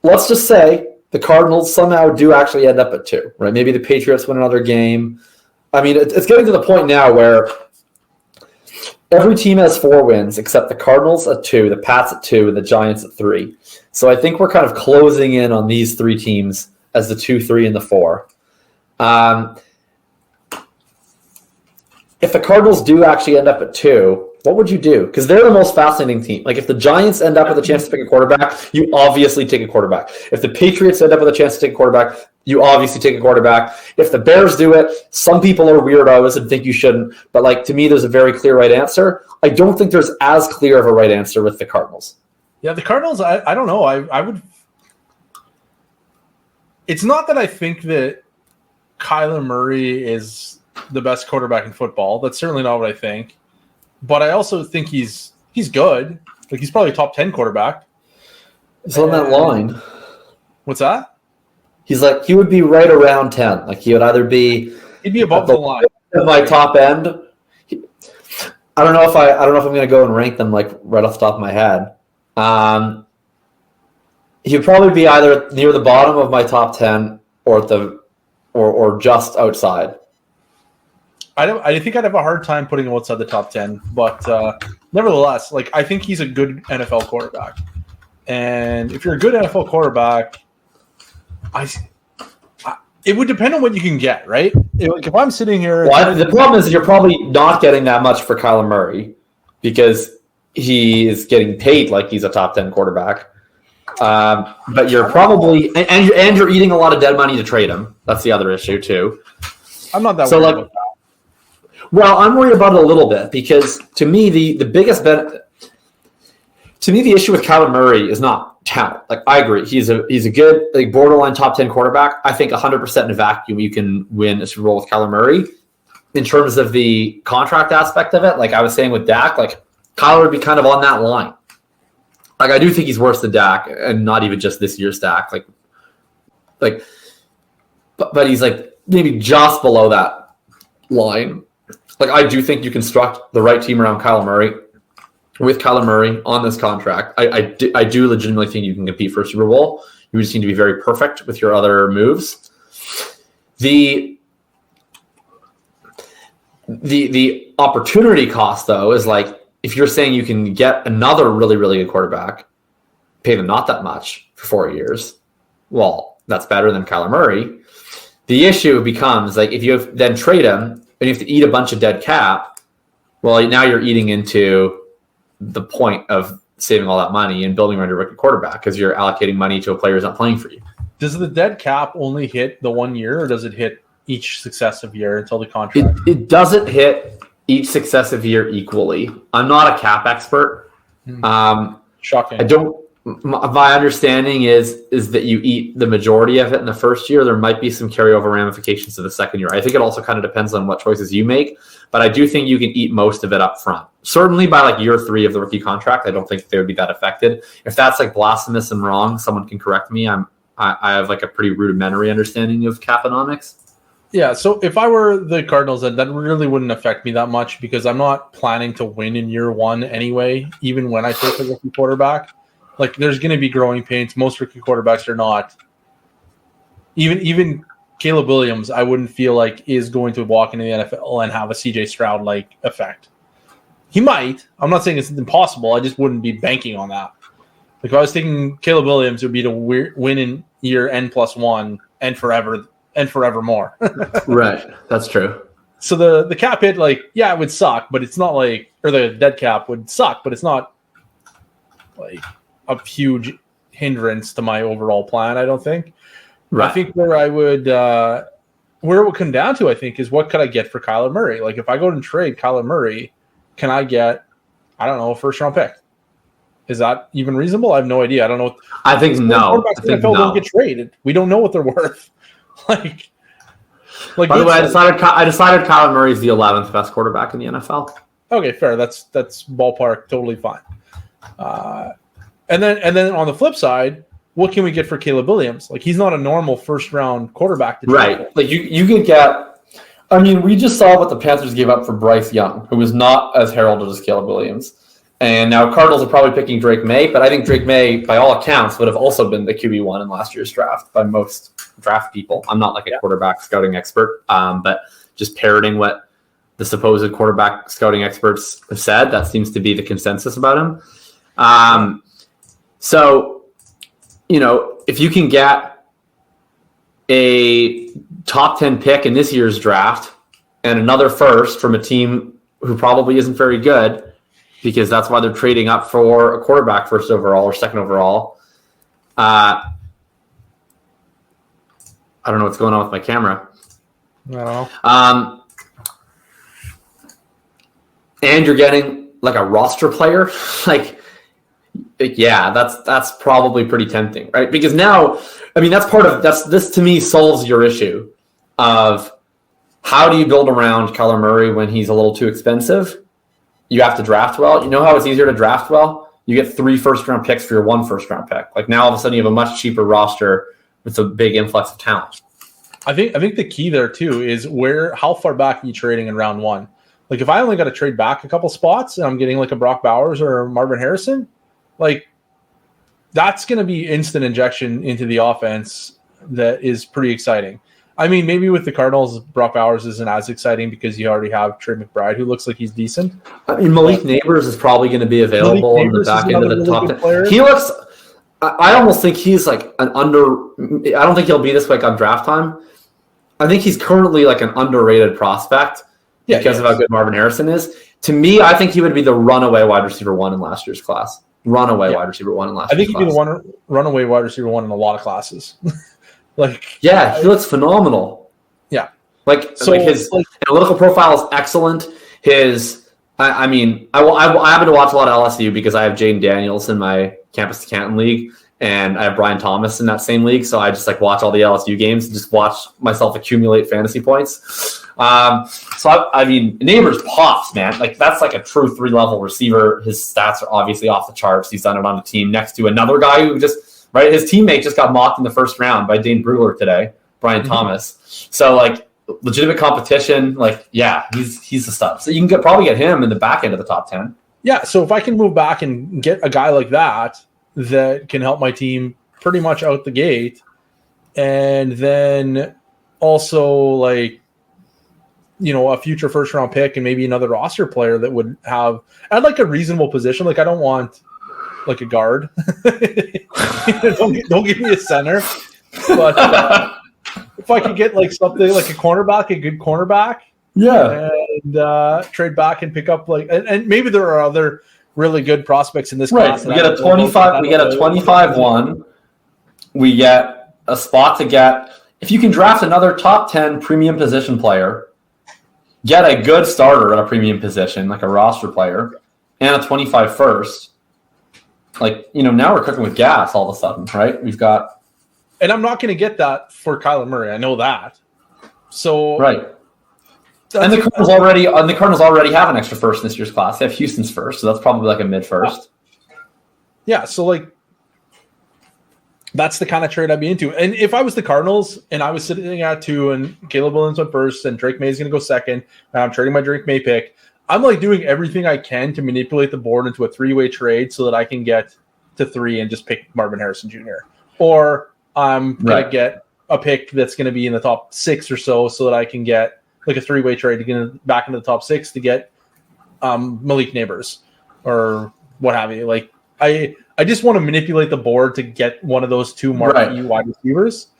Let's just say the Cardinals somehow do actually end up at 2, right? Maybe the Patriots win another game. I mean, it's getting to the point now where every team has 4 wins except the Cardinals at 2, the Pats at 2, and the Giants at 3. So I think we're kind of closing in on these 3 teams as the 2, 3, and the 4. If the Cardinals do actually end up at 2, what would you do? Because they're the most fascinating team. Like if the Giants end up with a chance to pick a quarterback, you obviously take a quarterback. If the Patriots end up with a chance to take a quarterback, you obviously take a quarterback. If the Bears do it, some people are weirdos and think you shouldn't. But like to me, there's a very clear right answer. I don't think there's as clear of a right answer with the Cardinals. Yeah, the Cardinals, I don't know. I would. It's not that I think that Kyler Murray is the best quarterback in football. That's certainly not what I think. But I also think he's good. Like he's probably a top 10 quarterback. He's on that line. What's that? He's like he would be right around 10. Like he would either be he'd be above the line of my top end. I don't know if I'm going to go and rank them like right off the top of my head. He would probably be either near the bottom of my top 10 or just outside. I think I'd have a hard time putting him outside the top 10, but nevertheless, like I think he's a good NFL quarterback. And if you're a good NFL quarterback, it would depend on what you can get, right? If I'm sitting here, the problem is you're probably not getting that much for Kyler Murray because he is getting paid like he's a top 10 quarterback. But you're probably and you're eating a lot of dead money to trade him. That's the other issue too. I'm not that worried about that. Well, I'm worried about it a little bit because to me, the biggest benefit, to me, the issue with Kyler Murray is not talent. Like I agree, he's a good like borderline top 10 quarterback. I think 100% in a vacuum you can win a Super Bowl with Kyler Murray. In terms of the contract aspect of it, like I was saying with Dak, like Kyler would be kind of on that line. Like I do think he's worse than Dak, and not even just this year's Dak. But he's like maybe just below that line. Like I do think you construct the right team around Kyler Murray with Kyler Murray on this contract. I do legitimately think you can compete for a Super Bowl. You just need to be very perfect with your other moves. The opportunity cost though is like if you're saying you can get another really, really good quarterback, pay them not that much for 4 years. Well, that's better than Kyler Murray. The issue becomes like if you then trade him and you have to eat a bunch of dead cap, well, now you're eating into the point of saving all that money and building around your rookie quarterback because you're allocating money to a player who's not playing for you. Does the dead cap only hit the 1 year, or does it hit each successive year until the contract? It doesn't hit each successive year equally. I'm not a cap expert. Shocking. My understanding is that you eat the majority of it in the first year. There might be some carryover ramifications to the second year. I think it also kind of depends on what choices you make, but I do think you can eat most of it up front. Certainly by like year 3 of the rookie contract, I don't think they would be that affected. If that's like blasphemous and wrong, someone can correct me. I have like a pretty rudimentary understanding of caponomics. Yeah, so if I were the Cardinals, that really wouldn't affect me that much because I'm not planning to win in year 1 anyway, even when I take a rookie quarterback. Like, there's going to be growing pains. Most rookie quarterbacks are not. Even Caleb Williams, I wouldn't feel like is going to walk into the NFL and have a CJ Stroud-like effect. He might. I'm not saying it's impossible. I just wouldn't be banking on that. Like, if I was thinking Caleb Williams, it would be to win in year N+1 and forevermore. Right. That's true. So the cap hit, like, yeah, it would suck, but it's not like, or the dead cap would suck, but it's not like a huge hindrance to my overall plan, I don't think. Right. I think where it would come down to, I think, is what could I get for Kyler Murray? Like, if I go and trade Kyler Murray, can I get, I don't know, a first-round pick? Is that even reasonable? I have no idea. I don't know. I think no. I think NFL don't get traded. We don't know what they're worth. Like. By the way, I decided Kyler Murray is the 11th best quarterback in the NFL. Okay, fair. That's ballpark, totally fine. And then on the flip side, what can we get for Caleb Williams? Like, he's not a normal first round quarterback. Right. Like you could get. I mean, we just saw what the Panthers gave up for Bryce Young, who was not as heralded as Caleb Williams. And now Cardinals are probably picking Drake May, but I think Drake May, by all accounts, would have also been the QB1 in last year's draft by most draft people. I'm not like a quarterback scouting expert, but just parroting what the supposed quarterback scouting experts have said, that seems to be the consensus about him. So, if you can get a top 10 pick in this year's draft and another first from a team who probably isn't very good, because that's why they're trading up for a quarterback first overall or second overall. I don't know what's going on with my camera. I don't know. And you're getting like a roster player, yeah, that's probably pretty tempting, right? Because now, I mean, this to me solves your issue of how do you build around Kyler Murray when he's a little too expensive? You have to draft well. You know how it's easier to draft well? You get 3 first-round picks for your 1 first-round pick. Like, now all of a sudden you have a much cheaper roster with a big influx of talent. I think the key there too is how far back are you trading in round 1? Like, if I only got to trade back a couple spots and I'm getting like a Brock Bowers or Marvin Harrison, like, that's going to be instant injection into the offense that is pretty exciting. I mean, maybe with the Cardinals, Brock Bowers isn't as exciting because you already have Trey McBride, who looks like he's decent. I mean, Malik Neighbors is probably going to be available in the back end of the top 10. He looks. I almost think he's like an under. I don't think he'll be this quick on draft time. I think he's currently like an underrated prospect because of how good Marvin Harrison is. To me, I think he would be the runaway wide receiver 1 in last year's class. Wide receiver 1 in last year's class. I think he'd be the runaway wide receiver 1 in a lot of classes. He looks phenomenal. Yeah. His analytical profile is excellent. I happen to watch a lot of LSU because I have Jaden Daniels in my Campus to Canton league, and I have Brian Thomas in that same league. So I just watch all the LSU games and just watch myself accumulate fantasy points. Neighbors pops, man. That's like a true 3-level receiver. His stats are obviously off the charts. He's done it on a team next to another guy who his teammate just got mocked in the first round by Dane Brugler today, Brian Thomas. So legitimate competition. He's the stuff. So you can probably get him in the back end of the top 10. Yeah. So if I can move back and get a guy like that can help my team pretty much out the gate, and then also a future first round pick and maybe another roster player that would have, I'd like a reasonable position. I don't want a guard. don't give me a center. But if I could get something like a cornerback, a good cornerback, and trade back and pick up and maybe there are other really good prospects in this class. We get a 25. We get a 25-1. We get a spot to get. If you can draft another top 10 premium position player, get a good starter at a premium position, like a roster player, and a 25 first. Now we're cooking with gas all of a sudden, right? We've got. And I'm not going to get that for Kyler Murray. I know that. So. Right. And the Cardinals already have an extra first in this year's class. They have Houston's first, so that's probably a mid first. Yeah. So that's the kind of trade I'd be into. And if I was the Cardinals and I was sitting at 2 and Caleb Williams went first and Drake May is going to go second, and I'm trading my Drake May pick, I'm doing everything I can to manipulate the board into a 3-way trade so that I can get to 3 and just pick Marvin Harrison Jr. Or I'm going to get a pick that's going to be in the top 6 or so that I can get a 3-way trade to get back into the top 6 to get Malik Neighbors or what have you. I just want to manipulate the board to get one of those 2 marquee wide receivers.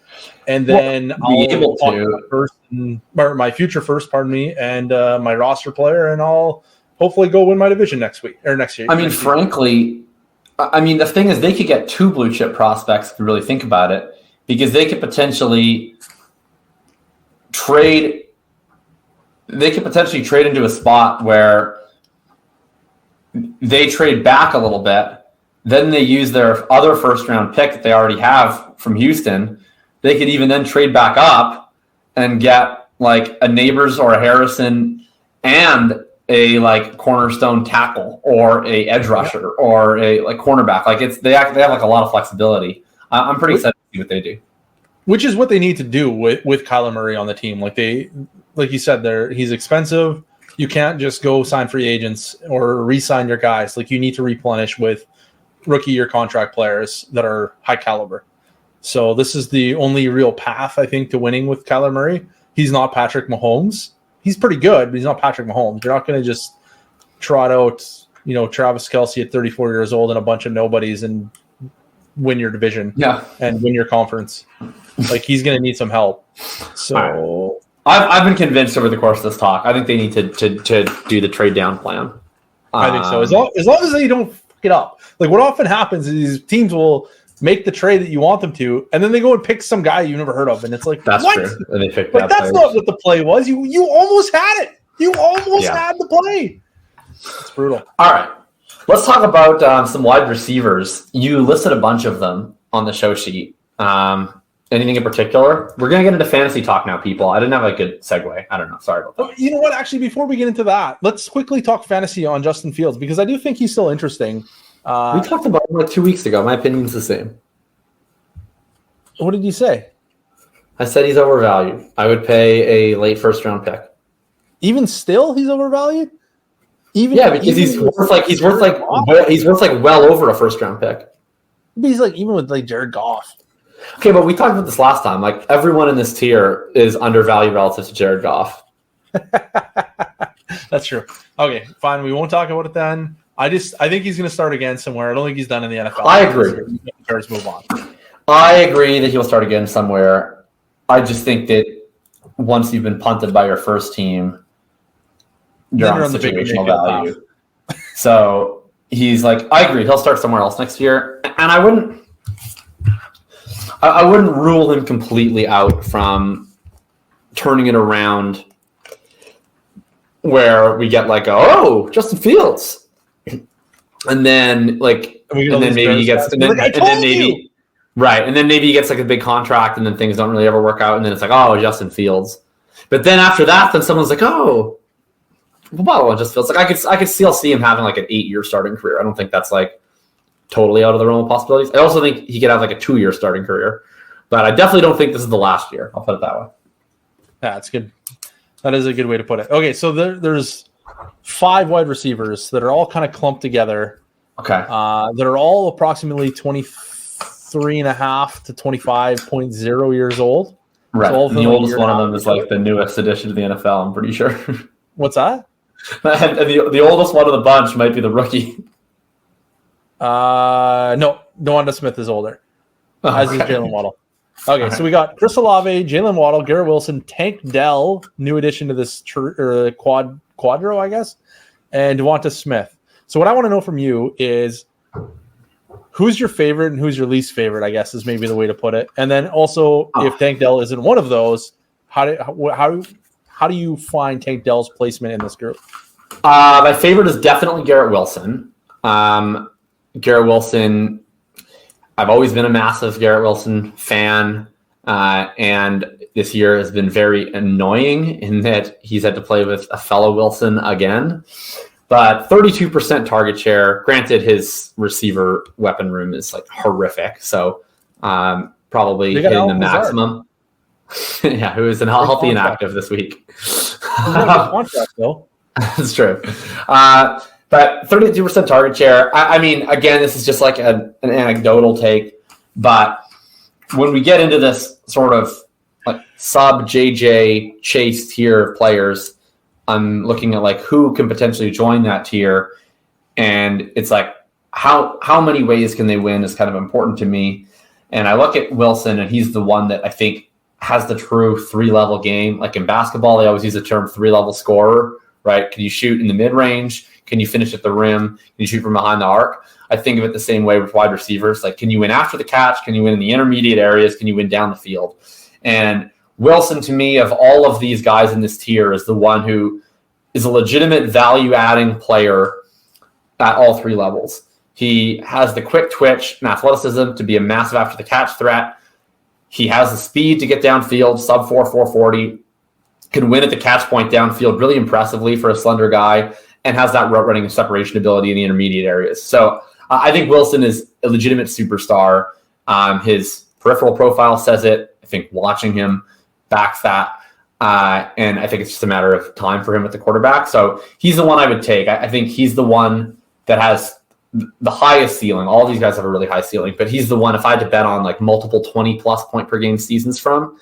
And then I'll be able to my future first, and my roster player, and I'll hopefully go win my division next week or next year. Frankly, the thing is they could get 2 blue chip prospects if you really think about it, because they could potentially trade. They could potentially trade into a spot where they trade back a little bit. Then they use their other first round pick that they already have from Houston. They could even then trade back up and get a Neighbors or a Harrison and a like cornerstone tackle or a edge rusher or a like cornerback. Like they have like a lot of flexibility. I'm pretty excited to see what they do. Which is what they need to do with Kyler Murray on the team. Like you said, he's expensive. You can't just go sign free agents or re-sign your guys. Like you need to replenish with rookie year contract players that are high caliber. So this is the only real path, I think, to winning with Kyler Murray. He's not Patrick Mahomes. He's pretty good, but he's not Patrick Mahomes. You're not going to just trot out, Travis Kelce at 34 years old and a bunch of nobodies and win your division and win your conference. Like he's going to need some help. So I've been convinced over the course of this talk. I think they need to do the trade down plan. I think so. As long as they don't fuck it up. Like what often happens is these teams will make the trade that you want them to, and then they go and pick some guy you've never heard of, and it's like, that's what? True. And they pick but that's not what the play was. You almost had it. You almost had the play. It's brutal. All right. Let's talk about some wide receivers. You listed a bunch of them on the show sheet. Anything in particular? We're going to get into fantasy talk now, people. I didn't have a good segue. I don't know. Sorry about that. You know what? Actually, before we get into that, let's quickly talk fantasy on Justin Fields, because I do think he's still interesting. We talked about him like 2 weeks ago. My opinion's the same. What did you say? I said he's overvalued. I would pay a late first-round pick. Even still, he's overvalued? Because he's worth well over a first-round pick. But he's like even with like Jared Goff. Okay, but we talked about this last time. Like everyone in this tier is undervalued relative to Jared Goff. That's true. Okay, fine. We won't talk about it then. I think he's going to start again somewhere. I don't think he's done in the NFL. I agree. Let's move on. I agree that he'll start again somewhere. I just think that once you've been punted by your first teim, you're on situational value. So he's like, I agree. He'll start somewhere else next year, and I wouldn't rule him completely out from turning it around where we get like, Justin Fields. And then maybe he gets and then maybe he gets like a big contract, and then things don't really ever work out, and then it's like, Justin Fields. But then after that, then someone's like, well, Justin Fields. Like I could still see him having like an 8-year starting career. I don't think that's like totally out of the realm of possibilities. I also think he could have like a 2-year starting career, but I definitely don't think this is the last year. I'll put it that way. Yeah, that's good. That is a good way to put it. Okay, so there's 5 wide receivers that are all kind of clumped together. Okay. That are all approximately 23.5 to 25.0 years old. Right. So the oldest one of them is like the newest addition to the NFL, I'm pretty sure. What's that? And the oldest one of the bunch might be the rookie. No, DeWanda Smith is older, as is Jalen Waddle. Okay, so we got Chris Olave, Jalen Waddle, Garrett Wilson, Tank Dell, new addition to this quadro, I guess, and DeWanda Smith. So what I want to know from you is who's your favorite and who's your least favorite, I guess, is maybe the way to put it. And then also, if Tank Dell isn't one of those, how do you find Tank Dell's placement in this group? My favorite is definitely Garrett Wilson. Garrett Wilson, I've always been a massive Garrett Wilson fan, and this year has been very annoying in that he's had to play with a fellow Wilson again. But 32% target share. Granted, his receiver weapon room is like horrific, so probably hitting the maximum. Yeah, who is healthy and active this week. Contract though. That's true. But 32% target share. I mean, again, this is just like an anecdotal take, but when we get into this sort of like sub JJ Chase tier of players, I'm looking at like who can potentially join that tier, and it's like how many ways can they win is kind of important to me. And I look at Wilson, and he's the one that I think has the true 3-level game. Like in basketball, they always use the term 3-level scorer, right? Can you shoot in the mid-range? Can you finish at the rim? Can you shoot from behind the arc? I think of it the same way with wide receivers. Like, can you win after the catch? Can you win in the intermediate areas? Can you win down the field? And Wilson, to me, of all of these guys in this tier, is the one who is a legitimate value-adding player at all 3 levels. He has the quick twitch and athleticism to be a massive after-the-catch threat. He has the speed to get downfield, sub 4.40. can win at the catch point downfield really impressively for a slender guy, and has that route running and separation ability in the intermediate areas. So I think Wilson is a legitimate superstar. His peripheral profile says it. I think watching him backs that. And I think it's just a matter of time for him at the quarterback. So he's the one I would take. I think he's the one that has the highest ceiling. All these guys have a really high ceiling, but he's the one, if I had to bet on like multiple 20-plus point per game seasons from,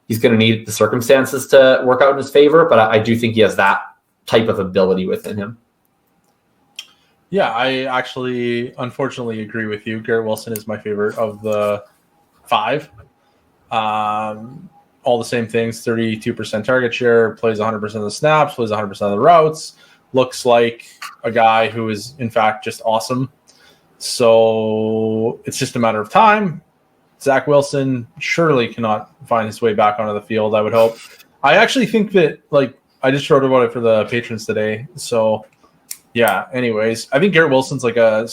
he's going to need the circumstances to work out in his favor. But I do think he has that type of ability within him. Yeah, I actually, unfortunately, agree with you. Garrett Wilson is my favorite of the 5. All the same things, 32% target share, plays 100% of the snaps, plays 100% of the routes, looks like a guy who is, in fact, just awesome. So it's just a matter of time. Zach Wilson surely cannot find his way back onto the field, I would hope. I actually think that, I just wrote about it for the patrons today. So, yeah, anyways, I think Garrett Wilson's like a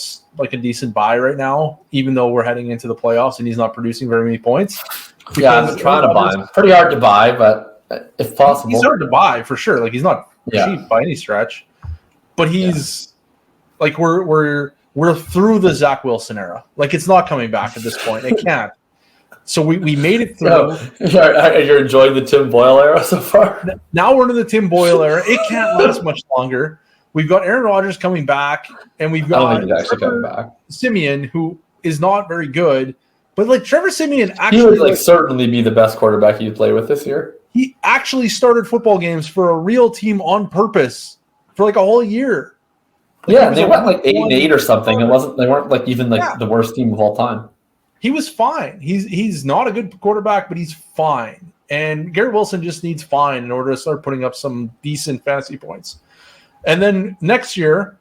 decent buy right now, even though we're heading into the playoffs and he's not producing very many points. Yeah, I'm trying to buy him. Pretty hard to buy, but if possible. He's hard to buy for sure. He's not cheap by any stretch. But he's we're through the Zach Wilson era. It's not coming back at this point. It can't. So we made it through. You're enjoying the Tim Boyle era so far? Now we're in the Tim Boyle era. It can't last much longer. We've got Aaron Rodgers coming back, and we've got Simeon, who is not very good. But Trevor Simeon actually, he would certainly be the best quarterback you'd play with this year. He actually started football games for a real team on purpose for a whole year. Yeah, they went 8-8 or something. They weren't even the worst team of all time. He was fine. He's not a good quarterback, but he's fine. And Garrett Wilson just needs fine in order to start putting up some decent fantasy points. And then next year,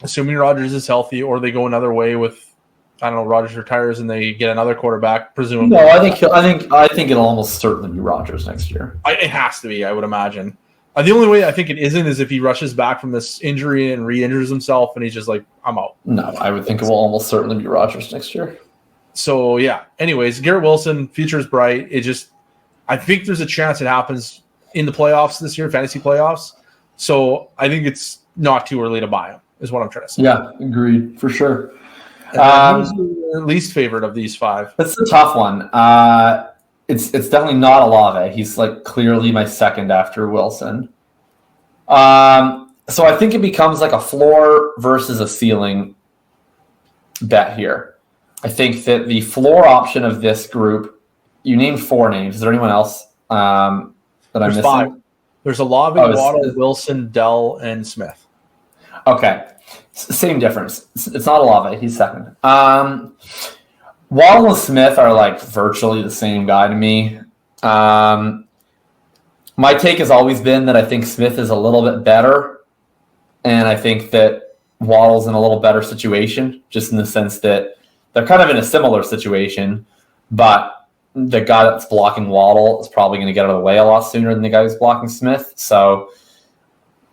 assuming Rodgers is healthy, or they go another way with, I don't know, Rodgers retires and they get another quarterback, presumably. No, I think it'll almost certainly be Rodgers next year. It has to be, I would imagine. The only way I think it isn't is if he rushes back from this injury and re-injures himself and he's just I'm out. No, I would think it will almost certainly be Rodgers next year. So, yeah. Anyways, Garrett Wilson, future is bright. I think there's a chance it happens in the playoffs this year, fantasy playoffs. So I think it's not too early to buy him, is what I'm trying to say. Yeah, agreed, for sure. Who's your least favorite of these 5? That's a tough one. It's definitely not Olave. He's clearly my second after Wilson. So I think it becomes a floor versus a ceiling bet here. I think that the floor option of this group, you named 4 names. Is there anyone else that I'm missing? 5. There's Olave, Waddle, Wilson, Dell, and Smith. Okay. Same difference. It's not Olave. He's second. Waddle and Smith are virtually the same guy to me. My take has always been that I think Smith is a little bit better, and I think that Waddle's in a little better situation, just in the sense that they're kind of in a similar situation, but the guy that's blocking Waddle is probably going to get out of the way a lot sooner than the guy who's blocking Smith. So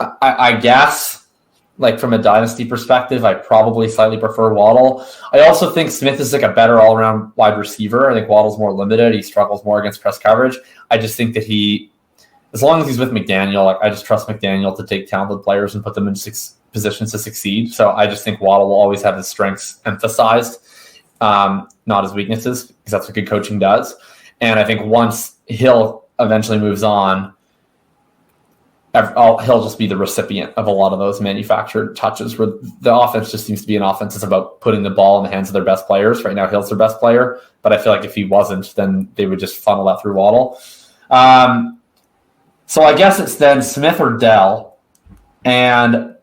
I guess, from a dynasty perspective, I probably slightly prefer Waddle. I also think Smith is a better all-around wide receiver. I think Waddle's more limited. He struggles more against press coverage. I just think that as long as he's with McDaniel, I just trust McDaniel to take talented players and put them in positions to succeed. So I just think Waddle will always have his strengths emphasized, not his weaknesses, because that's what good coaching does. And I think once Hill eventually moves on, he'll just be the recipient of a lot of those manufactured touches, where the offense just seems to be an offense that's about putting the ball in the hands of their best players. Right now, Hill's their best player, but I feel if he wasn't, then they would just funnel that through Waddle. So I guess it's then Smith or Dell, and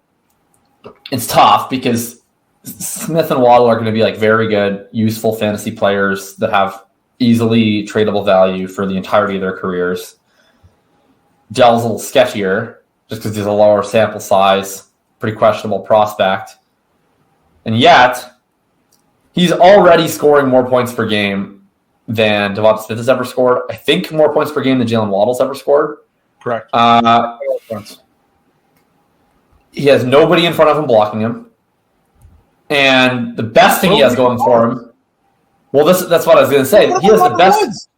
it's tough because Smith and Waddle are going to be very good, useful fantasy players that have easily tradable value for the entirety of their careers. Dell's a little sketchier just because he's a lower sample size, pretty questionable prospect. And yet, he's already scoring more points per game than Devonta Smith has ever scored. I think more points per game than Jalen Waddle's ever scored. Correct. He has nobody in front of him blocking him. And the best thing he has going for him, well, that's what I was going to say. He has the best.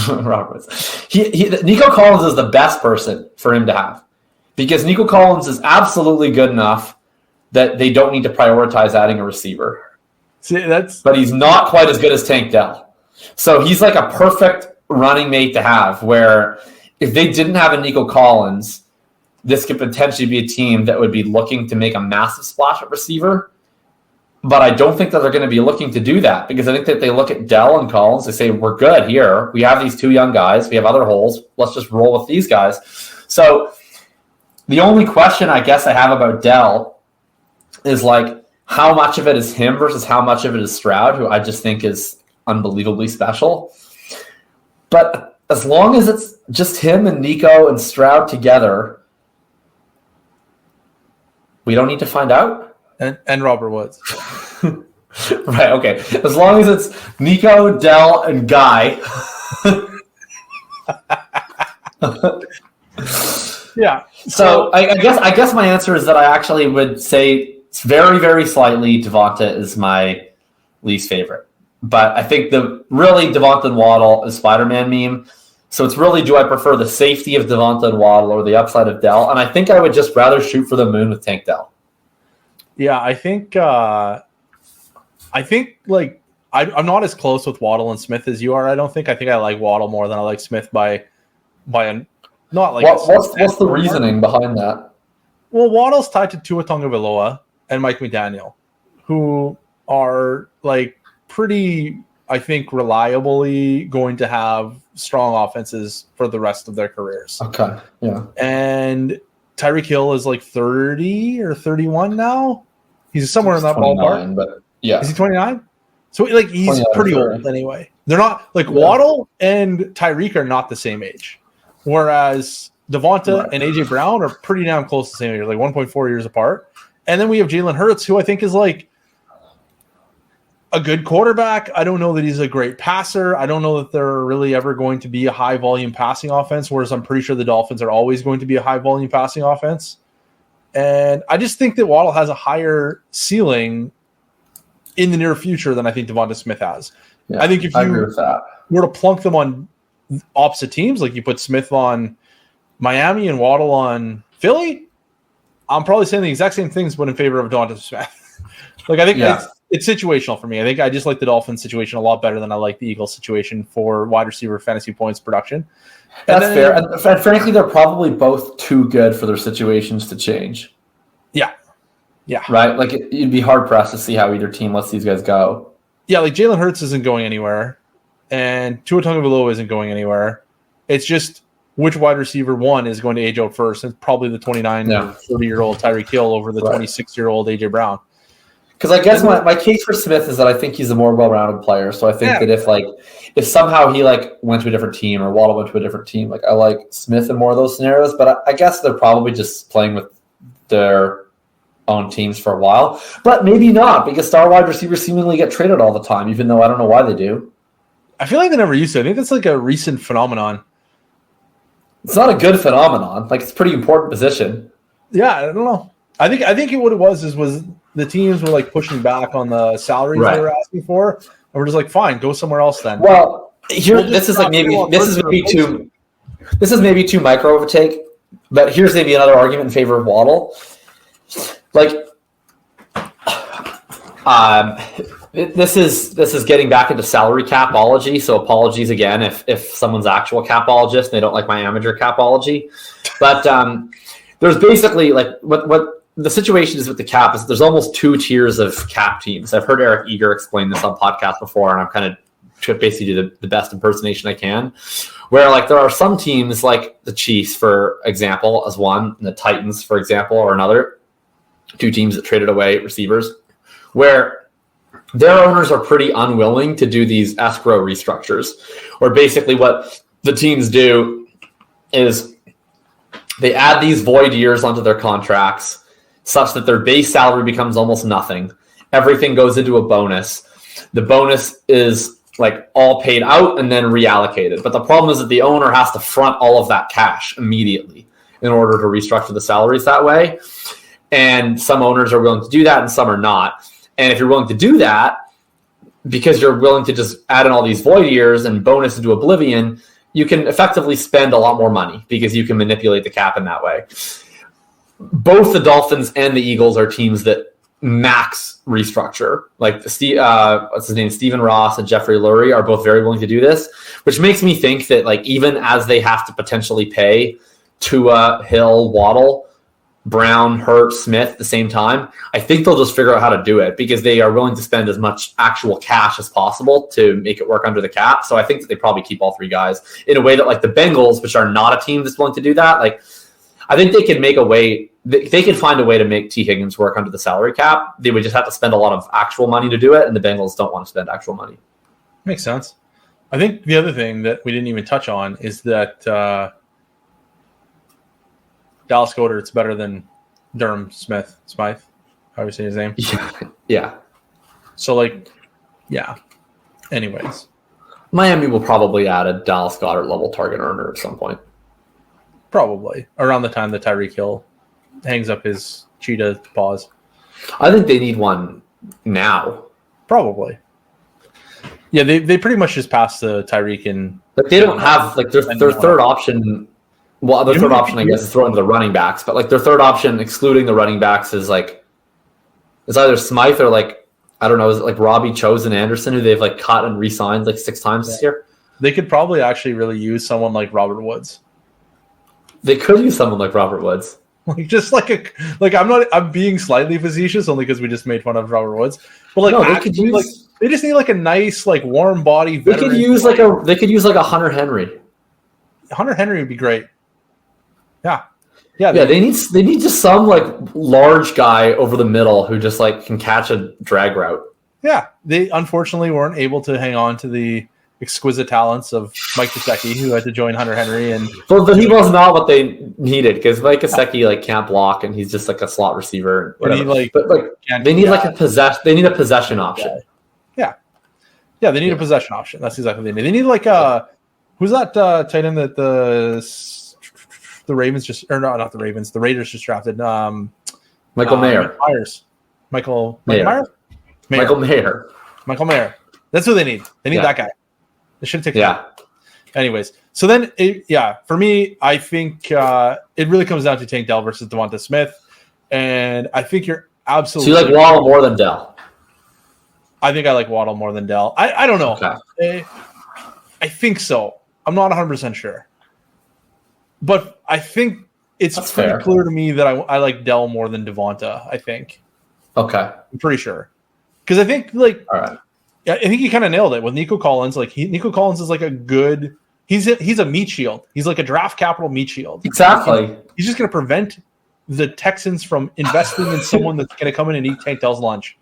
Roberts. Nico Collins is the best person for him to have because Nico Collins is absolutely good enough that they don't need to prioritize adding a receiver. But he's not quite as good as Tank Dell. So he's like a perfect running mate to have where if they didn't have a Nico Collins, this could potentially be a team that would be looking to make a massive splash at receiver. But I don't think that they're going to be looking to do that because I think that they look at Dell and Collins, they say, we're good here. We have these two young guys. We have other holes. Let's just roll with these guys. So the only question I guess I have about Dell is like how much of it is him versus how much of it is Stroud, who I just think is unbelievably special. But as long as it's just him and Nico and Stroud together, we don't need to find out. And Robert Woods. Right, okay. As long as it's Nico, Dell, and Guy. Yeah. So I guess my answer is that I actually would say it's very, very slightly Devonta is my least favorite. But I think really Devonta and Waddle is Spider-Man meme. So it's really, do I prefer the safety of Devonta and Waddle or the upside of Dell? And I think I would just rather shoot for the moon with Tank Dell. Yeah, I think like I'm not as close with Waddle and Smith as you are. I think I like Waddle more than I like Smith by a not like. What's the reasoning behind that? Well, Waddle's tied to Tua Tagovailoa and Mike McDaniel, who are like pretty, I think, reliably going to have strong offenses for the rest of their careers. Okay, yeah. And Tyreek Hill is like 30 or 31 now. He's somewhere in that ballpark. But yeah. Is he 29? So like he's pretty old anyway. They're not like Waddle and Tyreek are not the same age. Whereas Devonta and AJ Brown are pretty damn close to the same age, like 1.4 years apart. And then we have Jalen Hurts, who I think is like a good quarterback. I don't know that he's a great passer. I don't know that they're really ever going to be a high volume passing offense, whereas I'm pretty sure the Dolphins are always going to be a high volume passing offense. And I just think that Waddle has a higher ceiling in the near future than I think Devonta Smith has. Yeah, I think if you were to plunk them on opposite teams, like you put Smith on Miami and Waddle on Philly, I'm probably saying the exact same things, but in favor of Devonta Smith. Like I think it's situational for me. I think I just like the Dolphins situation a lot better than I like the Eagles situation for wide receiver fantasy points production. That's fair. And frankly, they're probably both too good for their situations to change. Yeah. Yeah. Right? Like you'd be hard pressed to see how either team lets these guys go. Yeah, like Jalen Hurts isn't going anywhere and Tua Tagovailoa isn't going anywhere. It's just which wide receiver one is going to age out first. It's probably the 29, 30-year-old Tyreek Hill over the 26-year-old AJ Brown. Because I guess my case for Smith is that I think he's a more well-rounded player. So I think that if somehow he went to a different team or Waddle went to a different team, I like Smith in more of those scenarios. But I guess they're probably just playing with their own teams for a while. But maybe not, because star wide receivers seemingly get traded all the time, even though I don't know why they do. I feel like they never used to. I think that's like a recent phenomenon. It's not a good phenomenon. It's a pretty important position. Yeah, I don't know. I think what it was the teams were pushing back on the salaries they were asking for, and we're just fine, go somewhere else then. Well, this is maybe too micro of a take, but here's maybe another argument in favor of Waddle. This is getting back into salary capology, so apologies again if someone's actual capologist and they don't like my amateur capology. But there's basically what the situation is with the cap is there's almost two tiers of cap teams. I've heard Eric Eager explain this on podcasts before, and I'm kind of basically do the best impersonation I can, where there are some teams like the Chiefs, for example, as one, and the Titans, for example, or another, two teams that traded away receivers, where their owners are pretty unwilling to do these escrow restructures, where basically what the teams do is they add these void years onto their contracts such that their base salary becomes almost nothing. Everything goes into a bonus. The bonus is all paid out and then reallocated. But the problem is that the owner has to front all of that cash immediately in order to restructure the salaries that way. And some owners are willing to do that and some are not. And if you're willing to do that, because you're willing to just add in all these void years and bonus into oblivion, you can effectively spend a lot more money because you can manipulate the cap in that way. Both the Dolphins and the Eagles are teams that max restructure. Like what's his name, Stephen Ross and Jeffrey Lurie are both very willing to do this, which makes me think that like even as they have to potentially pay Tua, Hill, Waddle, Brown, Hurt, Smith at the same time, I think they'll just figure out how to do it because they are willing to spend as much actual cash as possible to make it work under the cap. So I think that they probably keep all three guys in a way that like the Bengals, which are not a team that's willing to do that, like I think they can make a way. They can find a way to make T. Higgins work under the salary cap. They would just have to spend a lot of actual money to do it, and the Bengals don't want to spend actual money. Makes sense. I think the other thing that we didn't even touch on is that Dallas Goedert's better than Durham Smythe. How do you say his name? Yeah. So, like, yeah. Anyways. Miami will probably add a Dallas Goedert level target earner at some point. Probably. Around the time that Tyreek Hill hangs up his cheetah paws. I think they need one now. Probably. Yeah, they pretty much just passed the Tyreek and... Like, they don't have, like, their third option... Well, their third option, I guess, is throwing the running backs. But, like, their third option, excluding the running backs, is, like... It's either Smythe or, like... I don't know, is it, like, Robbie Chosen Anderson, who they've, like, cut and re-signed, like, 6 times this year? They could probably actually really use someone like Robert Woods. They could use someone like Robert Woods. Like, just like I'm being slightly facetious only because we just made fun of Robert Woods. But, like, no, they could use... like, they just need, like, a nice, like, warm body veteran. They could use like a Hunter Henry. Hunter Henry would be great. Yeah. They need just some like large guy over the middle who just like can catch a drag route. Yeah, they unfortunately weren't able to hang on to the exquisite talents of Mike Gesicki, who had to join Hunter Henry, and he was not what they needed because Mike Gesicki like can't block and he's just like a slot receiver. They need a possession option. Yeah, they need a possession option. That's exactly what they need. They need like who's that tight end that the Ravens just, or no, not the Ravens, the Raiders just drafted. Michael Mayer. Michael Mayer. That's who they need. They need that guy. They should take. Yeah. Anyways, so then, for me, I think it really comes down to Tank Dell versus Devonta Smith, and I think you're absolutely. So you like Waddle more than Dell? I think I like Waddle more than Dell. I don't know. Okay. I think so. I'm not 100% sure. But I think it's That's pretty fair. clear to me that I like Dell more than Devonta, I think. Okay. I'm pretty sure. Because I think, like, all right. I think he kind of nailed it with Nico Collins. Like, Nico Collins is like a good – he's a meat shield. He's like a draft capital meat shield. Exactly. He's just going to prevent the Texans from investing in someone that's going to come in and eat Tank Dell's lunch.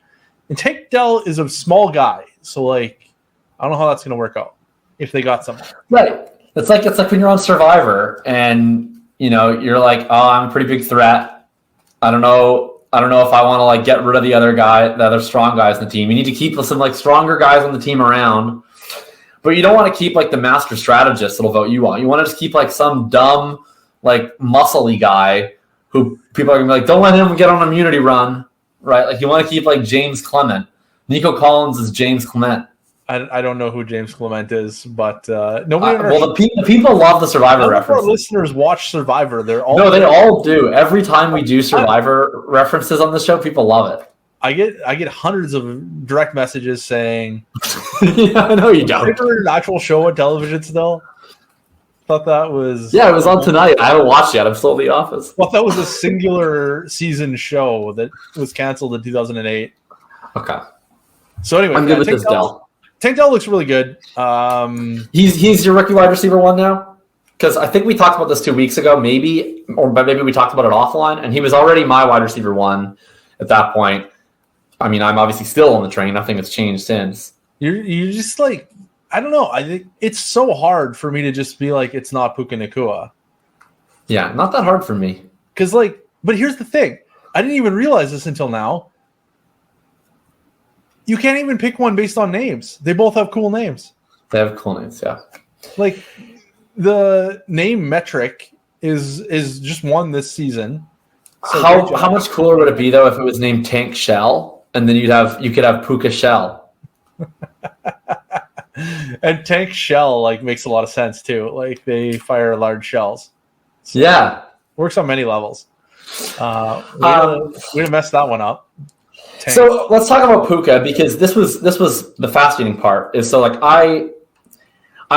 And Tank Dell is a small guy. So, like, I don't know how that's going to work out if they got someone. Right. It's like when you're on Survivor and you're like, oh, I'm a pretty big threat. I don't know if I want to like get rid of the other strong guys in the team. You need to keep some like stronger guys on the team around, but you don't want to keep like the master strategist that'll vote you on. You want to just keep like some dumb, like muscly guy who people are gonna be like, don't let him get on an immunity run, right? Like you want to keep like James Clement. Nico Collins is James Clement. I don't know who James Clement is, but nobody. The people love the Survivor references. Our listeners watch Survivor. They all do. Every time we do Survivor references on the show, people love it. I get hundreds of direct messages saying, "Yeah, I know you don't." An actual show on television still. Thought that was it was on tonight. I haven't watched yet. I'm still in the office. Well, that was a singular season show that was canceled in 2008. Okay. So anyway, I'm good with this Dell. Tank Dell looks really good. He's your rookie wide receiver one now? Because I think we talked about this 2 weeks ago, maybe we talked about it offline, and he was already my wide receiver one at that point. I mean, I'm obviously still on the train. Nothing has changed since. You're just like, I don't know. I think it's so hard for me to just be like, it's not Puka Nacua. Yeah, not that hard for me. Because but here's the thing. I didn't even realize this until now. You can't even pick one based on names. They both have cool names. They have cool names, yeah. Like the name metric is just one this season. So how much cooler would it be though if it was named Tank Shell and then you could have Puka Shell? And tank shell like makes a lot of sense too. Like they fire large shells. So Yeah. works on many levels. We messed that one up. Tank. So let's talk about Puka, because this was the fascinating part. Is so like I'm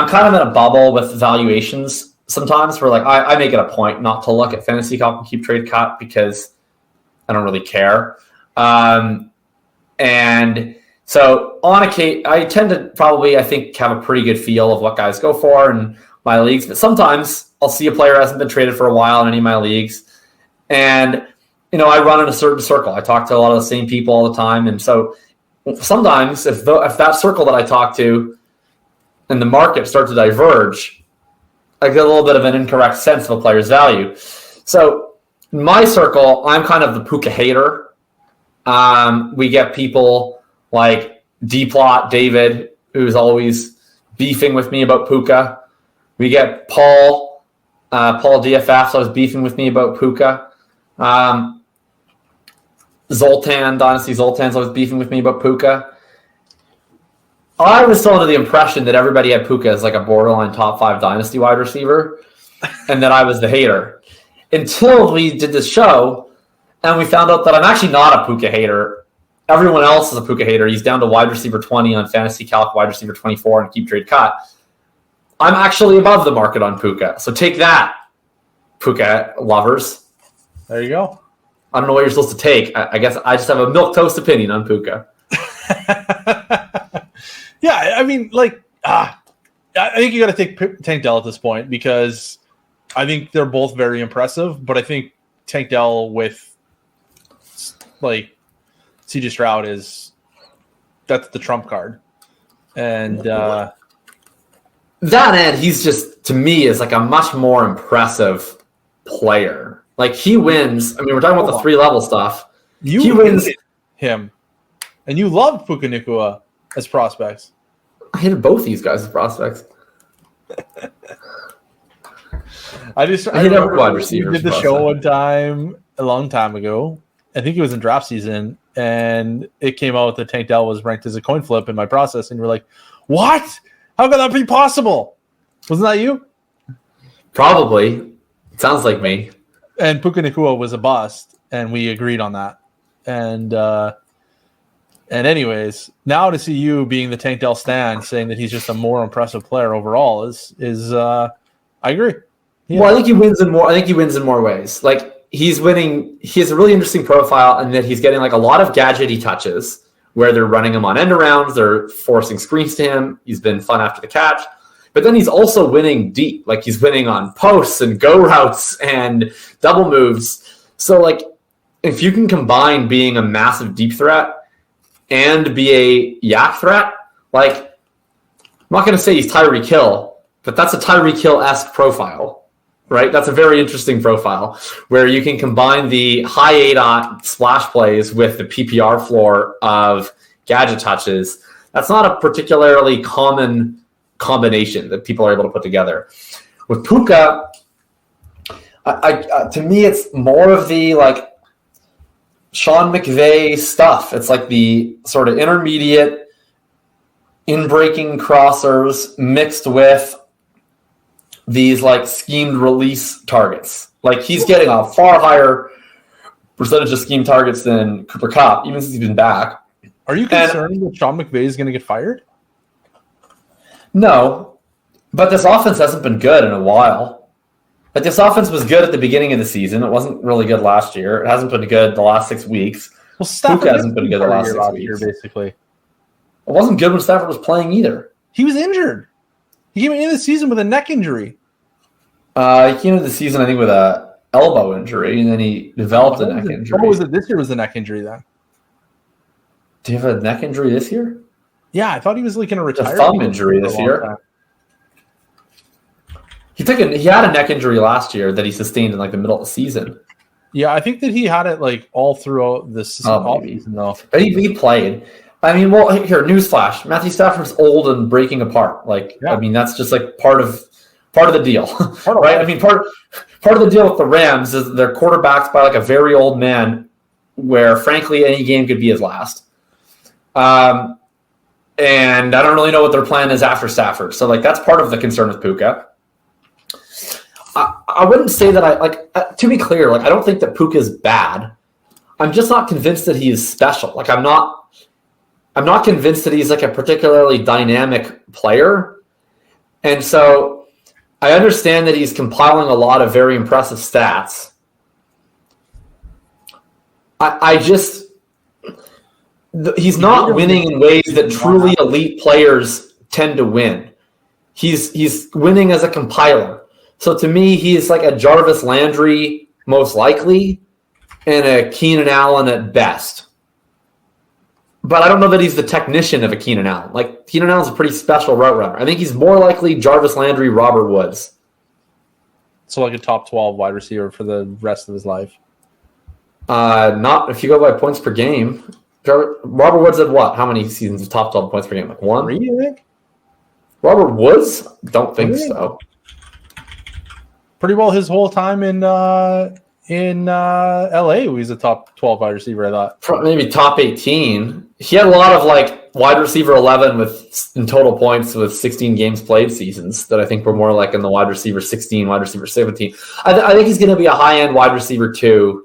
kind of in a bubble with valuations sometimes, where like I make it a point not to look at fantasy comp and keep trade cut because I don't really care. And so on a case, I tend to probably, I think, have a pretty good feel of what guys go for in my leagues. But sometimes I'll see a player who hasn't been traded for a while in any of my leagues. And, I run in a certain circle. I talk to a lot of the same people all the time. And so sometimes if that circle that I talk to and the market starts to diverge, I get a little bit of an incorrect sense of a player's value. So in my circle, I'm kind of the Puka hater. We get people like D-Plot David, who's always beefing with me about Puka. We get Paul DFF, so was beefing with me about Puka. Dynasty Zoltan's always beefing with me about Puka. I was still under the impression that everybody had Puka as like a borderline top 5 dynasty wide receiver, and that I was the hater. Until we did this show, and we found out that I'm actually not a Puka hater. Everyone else is a Puka hater. He's down to wide receiver 20 on Fantasy Calc, wide receiver 24 and keep trade cut. I'm actually above the market on Puka. So take that, Puka lovers. There you go. I don't know what you're supposed to take. I guess I just have a milquetoast opinion on Puka. Yeah, I mean, like, I think you got to take Tank Dell at this point, because I think they're both very impressive. But I think Tank Dell with like CJ Stroud that's the trump card, and that end, he's just, to me, is like a much more impressive player. Like he wins. I mean, we're talking about the 3-level stuff. He wins him, and you loved Puka Nacua as prospects. I hated both these guys as prospects. I remember wide receivers. We did the show one time a long time ago. I think it was in draft season, and it came out that Tank Dell was ranked as a coin flip in my process, and you were like, "What? How could that be possible?" Wasn't that you? Probably. It sounds like me. And Puka Nacua was a bust, and we agreed on that. And anyways, now to see you being the Tank Dell stan, saying that he's just a more impressive player overall is I agree. Yeah. Well, I think he wins in more ways. Like he's winning. He has a really interesting profile, and that he's getting like a lot of gadgety touches where they're running him on end arounds, they're forcing screens to him. He's been fun after the catch. But then he's also winning deep. Like he's winning on posts and go routes and double moves. So like if you can combine being a massive deep threat and be a yak threat, like I'm not going to say he's Tyreek Hill, but that's a Tyreek Hill-esque profile, right? That's a very interesting profile where you can combine the high ADOT splash plays with the PPR floor of gadget touches. That's not a particularly common combination that people are able to put together. With Puka, to me, it's more of the like Sean McVay stuff. It's like the sort of intermediate in-breaking crossers mixed with these like schemed release targets. Like he's getting a far higher percentage of scheme targets than Cooper Kupp, even since he's been back. Are you concerned that Sean McVay is going to get fired? No, but this offense hasn't been good in a while. Like this offense was good at the beginning of the season. It wasn't really good last year. It hasn't been good the last 6 weeks. Well, Stafford hasn't been good the last 6 weeks. Basically, it wasn't good when Stafford was playing either. He was injured. He came into the season with a neck injury. He came into the season, I think, with a elbow injury, and then he developed a neck injury. What was it? This year was the neck injury then. Do you have a neck injury this year? Yeah, I thought he was like going to retire. A thumb injury this year. He had a neck injury last year that he sustained in like the middle of the season. Yeah, I think that he had it like all throughout the season though. But he played. I mean, well, here, newsflash: Matthew Stafford's old and breaking apart. Like, yeah. I mean, that's just like part of the deal, right? I mean, part of the deal with the Rams is they're quarterbacked by like a very old man, where frankly any game could be his last. And I don't really know what their plan is after Stafford. So, like, that's part of the concern with Puka. I wouldn't say that to be clear, like, I don't think that Puka is bad. I'm just not convinced that he is special. Like, I'm not convinced that he's like a particularly dynamic player. And so I understand that he's compiling a lot of very impressive stats. He's not winning in ways that truly elite players tend to win. He's winning as a compiler. So to me, he's like a Jarvis Landry, most likely, and a Keenan Allen at best. But I don't know that he's the technician of a Keenan Allen. Like, Keenan Allen's a pretty special route runner. I think he's more likely Jarvis Landry, Robert Woods. So like a top 12 wide receiver for the rest of his life. Not if you go by points per game. Robert Woods had what? How many seasons of top 12 points per game? Like 1? 3, you think? Robert Woods? Don't think so. Pretty well his whole time in LA. He was a top 12 wide receiver, I thought. Maybe top 18. He had a lot of like wide receiver 11 in total points with 16 games played seasons that I think were more like in the wide receiver 16, wide receiver 17. I think he's going to be a high-end wide receiver 2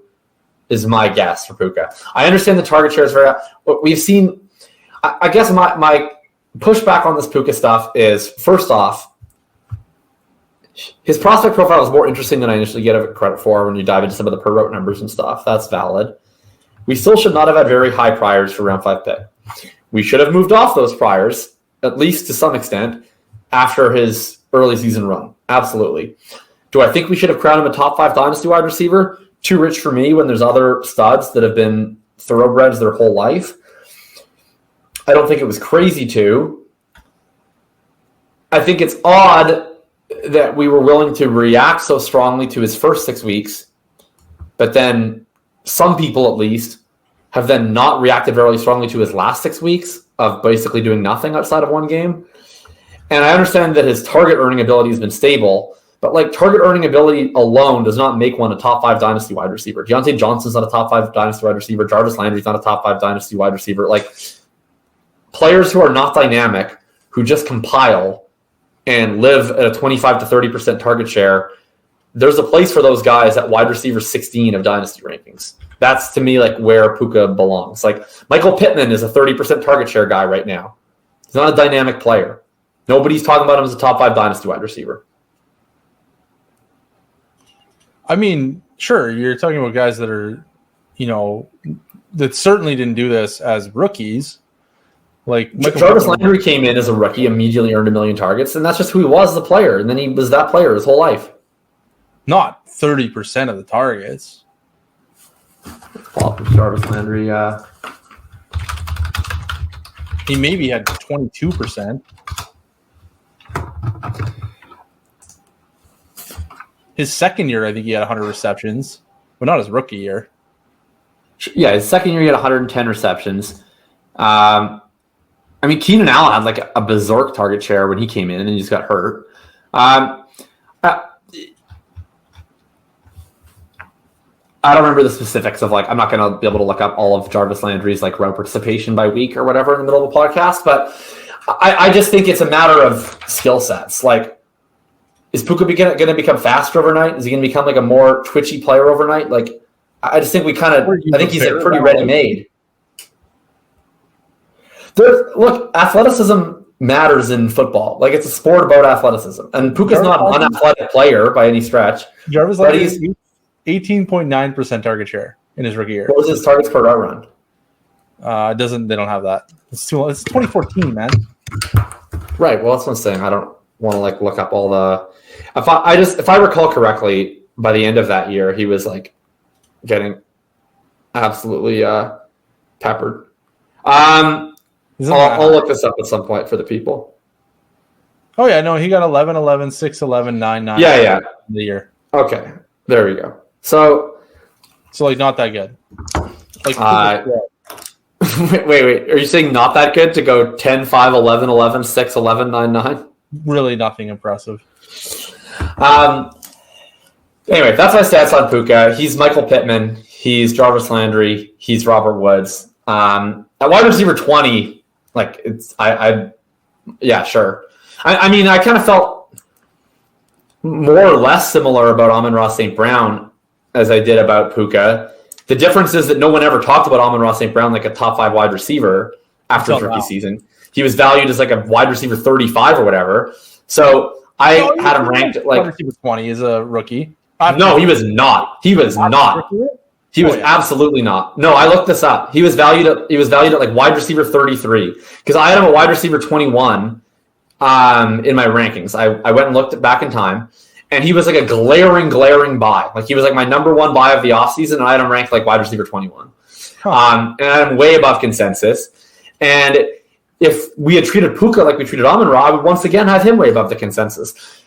is my guess for Puka. I understand the target share is very – we've seen – I guess my pushback on this Puka stuff is, first off, his prospect profile is more interesting than I initially get credit for when you dive into some of the per route numbers and stuff. That's valid. We still should not have had very high priors for round 5 pick. We should have moved off those priors, at least to some extent, after his early season run. Absolutely. Do I think we should have crowned him a top 5 dynasty wide receiver? Too rich for me when there's other studs that have been thoroughbreds their whole life. I don't think it was crazy to. I think it's odd that we were willing to react so strongly to his first 6 weeks, but then some people at least have then not reacted very strongly to his last 6 weeks of basically doing nothing outside of one game. And I understand that his target earning ability has been stable, but like target earning ability alone does not make one a top 5 dynasty wide receiver. Deontay Johnson's not a top 5 dynasty wide receiver. Jarvis Landry's not a top 5 dynasty wide receiver. Like, players who are not dynamic, who just compile and live at a 25 to 30% target share, there's a place for those guys at wide receiver 16 of dynasty rankings. That's, to me, like where Puka belongs. Like, Michael Pittman is a 30% target share guy right now. He's not a dynamic player. Nobody's talking about him as a top 5 dynasty wide receiver. I mean, sure, you're talking about guys that are, that certainly didn't do this as rookies. Like Jarvis Landry came in as a rookie, immediately earned 1 million targets, and that's just who he was as a player. And then he was that player his whole life. Not 30% of the targets. Well, Jarvis Landry, he maybe had 22%. His second year, I think he had 100 receptions, but not his rookie year. Yeah, his second year he had 110 receptions. I mean, Keenan Allen had like a berserk target share when he came in and he just got hurt. I don't remember the specifics of like, I'm not going to be able to look up all of Jarvis Landry's like route participation by week or whatever in the middle of the podcast, but I just think it's a matter of skill sets. Like, is Puka going to become faster overnight? Is he going to become like a more twitchy player overnight? Like, I just think I think he's pretty ready-made. Look, athleticism matters in football. Like, it's a sport about athleticism. And Puka's not an unathletic player by any stretch. Jarvis Landry's 18.9% target share in his rookie year. What was his targets per route run? They don't have that. It's 2014, man. Right. Well, that's what I'm saying. I don't want to like look up all the. If I recall correctly, by the end of that year, he was like getting absolutely peppered. I'll look this up at some point for the people. Oh yeah, no, he got 11, 11, 6, 11, 9, 9. Yeah. The year. Okay, there we go. So like not that good. Like wait. Are you saying not that good to go 10, 5, 11, 11, 6, 11, 9, 9? Really nothing impressive. Anyway, that's my stats on Puka. He's Michael Pittman. He's Jarvis Landry. He's Robert Woods. At wide receiver 20, Like it's yeah, sure. I mean, I kind of felt more or less similar about Amon-Ra St. Brown as I did about Puka. The difference is that no one ever talked about Amon-Ra St. Brown like a top 5 wide receiver after his rookie season. He was valued as like a wide receiver 35 or whatever. So I had him ranked at like wide receiver 20 as a rookie. No, he was not. He was not. He was absolutely not. No, I looked this up. He was valued at like wide receiver 33 because I had him at wide receiver 21 in my rankings. I went and looked back in time, and he was like a glaring buy. Like he was like my number 1 buy of the offseason, and I had him ranked like wide receiver 21. And I'm way above consensus. And if we had treated Puka like we treated Amon-Ra, I would once again have him way above the consensus.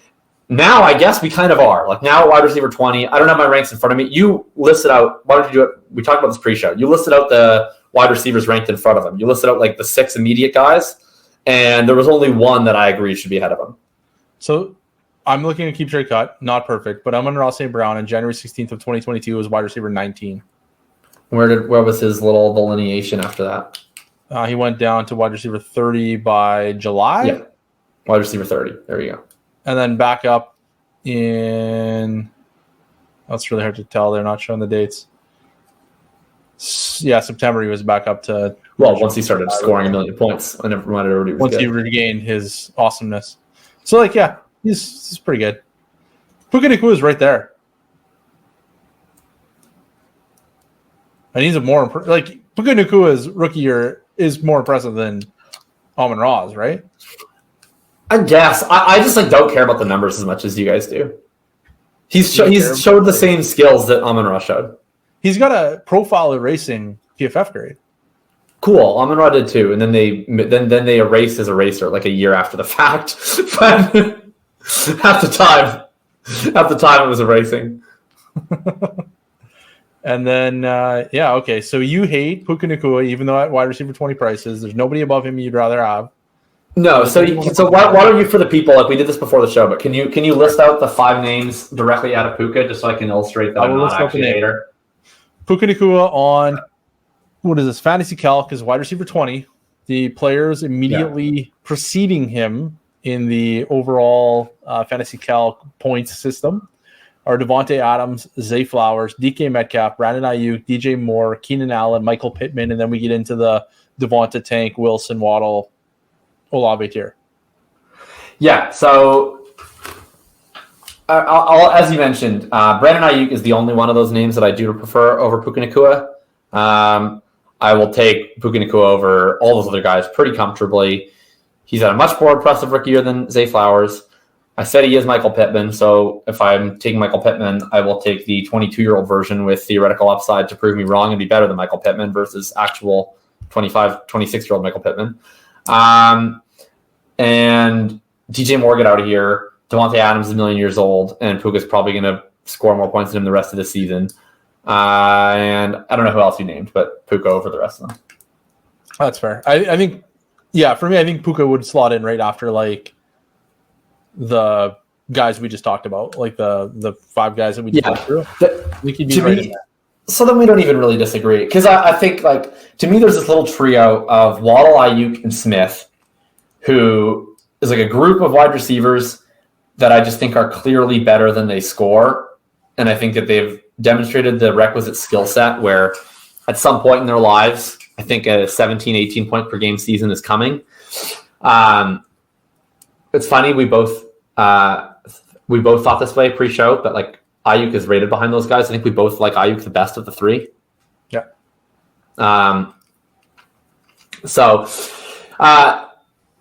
Now, I guess we kind of are. Like now, wide receiver 20. I don't have my ranks in front of me. You listed out. Why don't you do it? We talked about this pre-show. You listed out the wide receivers ranked in front of him. You listed out like the 6 immediate guys, and there was only one that I agree should be ahead of him. So I'm looking at keep trade cut. Not perfect, but Amon-Ra St. Brown on January 16th of 2022 was wide receiver 19. Where was his little delineation after that? He went down to wide receiver 30 by July. Yeah, wide receiver 30. There you go. And then back up in – that's really hard to tell. They're not showing the dates. Yeah, September he was back up to – well, once he started scoring 1 million points, I never reminded everybody was once good. He regained his awesomeness. So, like, yeah, he's pretty good. Puka Nacua is right there. And he's a more – like, Puka Nacua's rookie year is more impressive than Amon-Ra's, right? I guess I just like don't care about the numbers as much as you guys do. He's showed the same skills that Amon-Ra showed. He's got a profile erasing PFF grade. Cool. Amon-Ra did too, and then they erased his eraser like a year after the fact. But at the time it was erasing. And then okay. So you hate Puka Nacua, even though at wide receiver 20 prices, there's nobody above him you'd rather have. No, so why don't you, for the people, like we did this before the show, but can you list out the 5 names directly out of Puka just so I can illustrate that I'm not actually a hater? Puka Nacua on, what is this, Fantasy Calc is wide receiver 20. The players immediately preceding him in the overall Fantasy Calc points system are Devontae Adams, Zay Flowers, DK Metcalf, Brandon Ayuk, DJ Moore, Keenan Allen, Michael Pittman, and then we get into the Devonta Tank, Wilson, Waddle, Olave tier. Yeah, so I'll, as you mentioned, Brandon Ayuk is the only one of those names that I do prefer over Puka Nacua. I will take Puka Nacua over all those other guys pretty comfortably. He's had a much more impressive rookie year than Zay Flowers. I said he is Michael Pittman, so if I'm taking Michael Pittman, I will take the 22-year-old version with theoretical upside to prove me wrong and be better than Michael Pittman versus actual 25, 26-year-old Michael Pittman. And DJ Moore get out of here. Devontae Adams is 1 million years old, and Puka's probably going to score more points than him the rest of the season. And I don't know who else you named, but Puka over the rest of them. That's fair. I think, yeah, for me, I think Puka would slot in right after like the guys we just talked about, like the 5 guys that we just went through. I think he'd be right in there. So then we don't even really disagree because I think, like, to me, there's this little trio of Waddle, Ayuk, and Smith, who is like a group of wide receivers that I just think are clearly better than they score. And I think that they've demonstrated the requisite skill set where at some point in their lives, I think a 17, 18 point per game season is coming. It's funny. We both thought this way pre-show, but like Ayuk is rated behind those guys. I think we both like Ayuk the best of the 3. Yeah.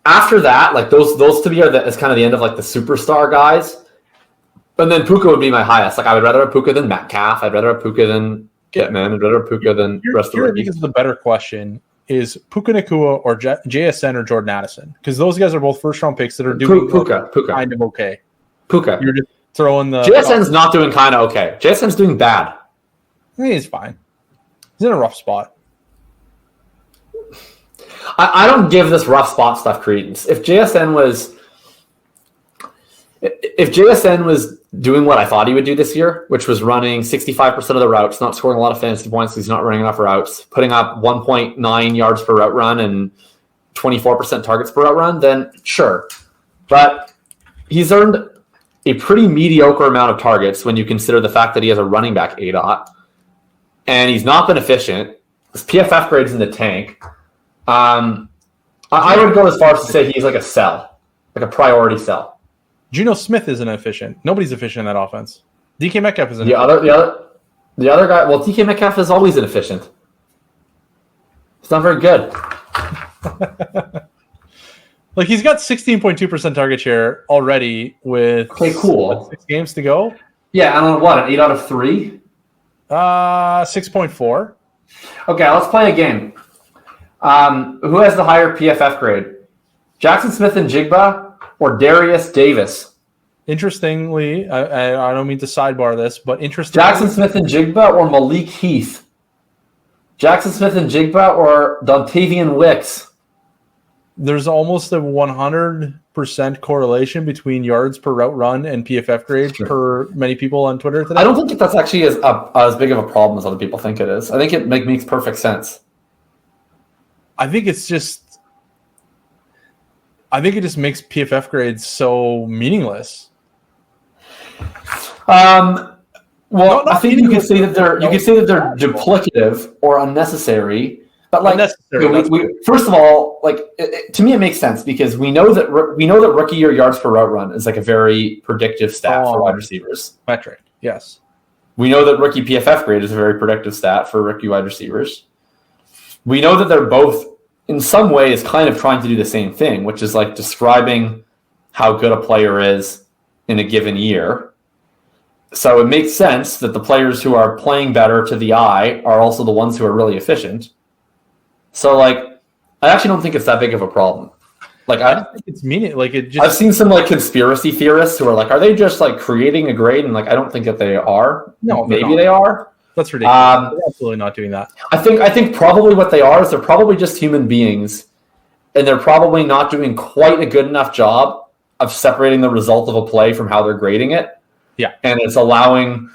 After that, like those to me is kind of the end of like the superstar guys. And then Puka would be my highest. Like I would rather have Puka than Metcalf. I'd rather have Puka than Pittman. I'd rather have Puka than the rest of the league. I think the better question is Puka Nacua or JSN or Jordan Addison, because those guys are both first round picks that are doing Puka kind of okay. Puka. You're just throwing the JSN's not doing kind of okay. JSN's doing bad. I think he's fine. He's in a rough spot. I don't give this rough spot stuff credence. If JSN was doing what I thought he would do this year, which was running 65% of the routes, not scoring a lot of fantasy points because he's not running enough routes, putting up 1.9 yards per route run and 24% targets per route run, then sure. But he's earned a pretty mediocre amount of targets when you consider the fact that he has a running back ADOT, and he's not been efficient. His PFF grade's in the tank. I would go as far as to say he's like a sell, like a priority sell. Geno Smith isn't efficient. Nobody's efficient in that offense. DK Metcalf isn't the other guy. Well, DK Metcalf is always inefficient. It's not very good. Like, he's got 16.2% target share already with 6 games to go. Yeah, and on what, an 8 out of 3? 6.4. Okay, let's play a game. Who has the higher PFF grade? Jackson Smith and Jigba or Darius Davis? Interestingly, I don't mean to sidebar this, but interestingly, Jackson Smith and Jigba or Malik Heath? Jackson Smith and Jigba or Dontavian Wicks? There's almost a 100% correlation between yards per route run and PFF grade per many people on Twitter today. I don't think that's actually as big of a problem as other people think it is. I think it makes perfect sense. I think it just makes PFF grades so meaningless. Well, I think you can say that they're duplicative or unnecessary. But like, first of all, like to me, it makes sense because we know that rookie year yards per route run is like a very predictive stat for wide receivers. Metric, yes. We know that rookie PFF grade is a very predictive stat for rookie wide receivers. We know that they're both, in some ways, kind of trying to do the same thing, which is like describing how good a player is in a given year. So it makes sense that the players who are playing better to the eye are also the ones who are really efficient. So, like, I actually don't think it's that big of a problem. Like, I don't think it's meaning. Like, it just. I've seen some like conspiracy theorists who are like, "Are they just like creating a grade?" And like, I don't think that they are. No, maybe they are. That's ridiculous. They're absolutely not doing that. I think probably what they are is they're probably just human beings, and they're probably not doing quite a good enough job of separating the result of a play from how they're grading it. Yeah, and it's allowing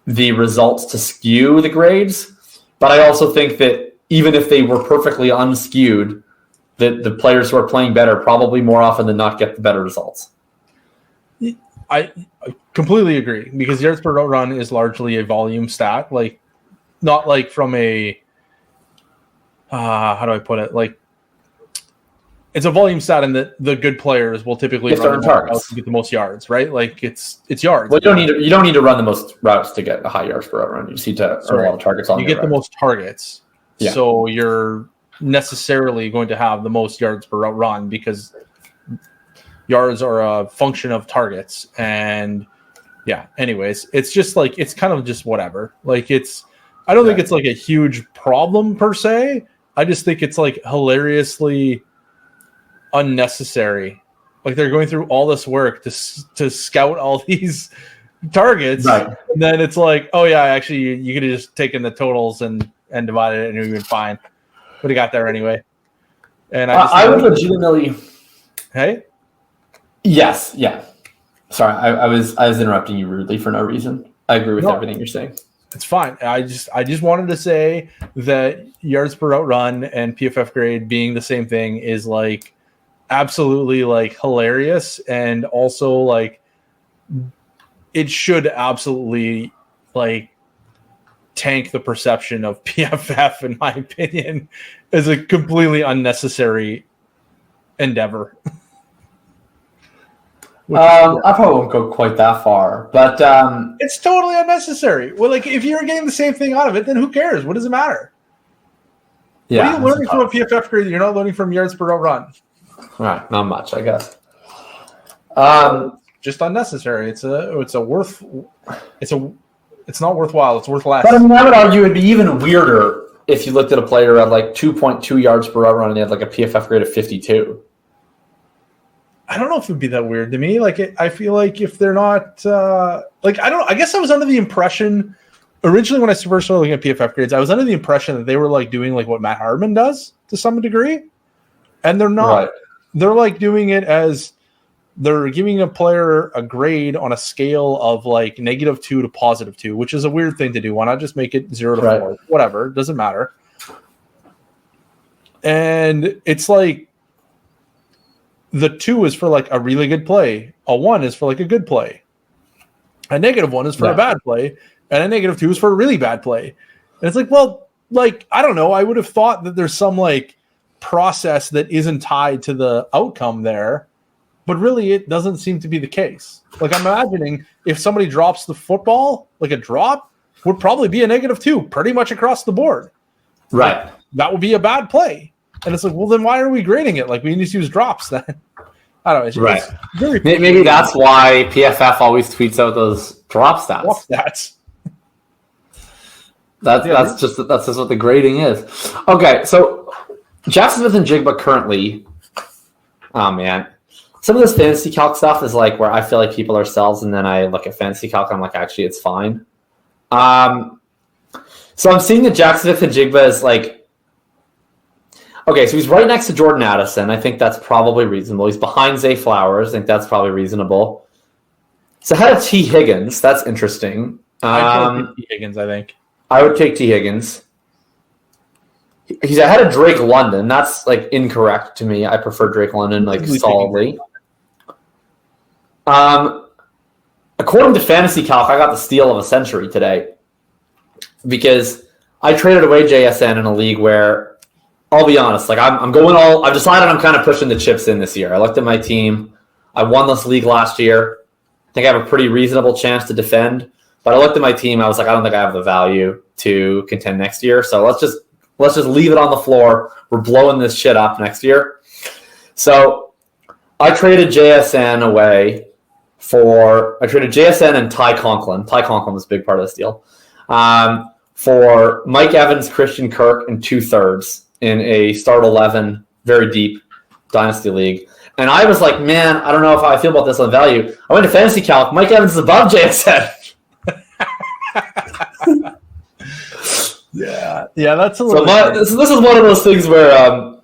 the results to skew the grades. But I also think that even if they were perfectly unskewed, that the players who are playing better probably more often than not get the better results. I completely agree because yards per route run is largely a volume stat, like not like from a how do I put it? Like it's a volume stat in that the good players will typically run the routes to get the most yards, right? Like it's yards. Well, you don't need to run the most routes to get a high yards per route run. You just need to earn a lot of targets on. You get the most targets. Yeah. So you're necessarily going to have the most yards per route run because yards are a function of targets. And yeah, anyways, it's just like, it's kind of just whatever. Like I don't think it's like a huge problem per se. I just think it's like hilariously unnecessary. Like they're going through all this work to scout all these targets. Right. And then it's like, oh yeah, actually you could have just taken the totals and divided it and it would have been fine. Would have got there anyway. And I would legitimately. Hey? Yes. Yeah. Sorry, I was interrupting you rudely for no reason. I agree with everything you're saying. It's fine. I just wanted to say that yards per route run and PFF grade being the same thing is like absolutely like hilarious, and also like it should absolutely like tank the perception of PFF, in my opinion, as a completely unnecessary endeavor. I probably won't go quite that far, but it's totally unnecessary. Well, like if you're getting the same thing out of it, then who cares? What does it matter? Yeah, what are you learning from a PFF grade? You're not learning from yards per route run. All right, not much, I guess. Just unnecessary. It's not worthwhile. It's worth less. But I mean, I would argue it'd be even weirder if you looked at a player at like 2.2 yards per route run and they had like a PFF grade of 52. I don't know if it'd be that weird to me. Like, I feel like if they're not I guess I was under the impression originally when I first started looking at PFF grades, I was under the impression that they were like doing like what Matt Hardman does to some degree, and they're not. Right. They're like doing it as they're giving a player a grade on a scale of like -2 to +2, which is a weird thing to do. Why not just make it 0 to 4? Whatever, it doesn't matter. And it's like the 2 is for like a really good play. A 1 is for like a good play. A -1 is for a bad play. And a -2 is for a really bad play. And it's like, well, like, I don't know. I would have thought that there's some like process that isn't tied to the outcome there. But really, it doesn't seem to be the case. Like, I'm imagining if somebody drops the football, like a drop would probably be a -2 pretty much across the board. Right. Like, that would be a bad play. And it's like, well, then why are we grading it? Like, we need to use drops then. I don't know. It's very maybe that's why PFF always tweets out those drop stats. That's just what the grading is. Okay, so Jack Smith and Jigba currently, oh man, some of this fantasy calc stuff is like where I feel like people are sells, and then I look at fantasy calc and I'm like, actually, it's fine. So I'm seeing that Jack Smith and Jigba is like, okay, so he's right next to Jordan Addison. I think that's probably reasonable. He's behind Zay Flowers. I think that's probably reasonable. He's ahead of T. Higgins. That's interesting. I'd take T. Higgins, I think. I would take T. Higgins. He's ahead of Drake London. That's like incorrect to me. I prefer Drake London like solidly. According to Fantasy Calc, I got the steal of a century today because I traded away JSN in a league where, I'll be honest, like I've decided I'm kind of pushing the chips in this year. I looked at my team. I won this league last year. I think I have a pretty reasonable chance to defend. But I looked at my team. I was like, I don't think I have the value to contend next year. So let's just leave it on the floor. We're blowing this shit up next year. So I traded JSN away I traded JSN and Ty Conklin. Ty Conklin was a big part of this deal. For Mike Evans, Christian Kirk, and 2/3 in a start 11, very deep dynasty league. And I was like, man, I don't know how I feel about this on value. I went to Fantasy Calc. Mike Evans is above JSN. Yeah, that's a little. This is one of those things where,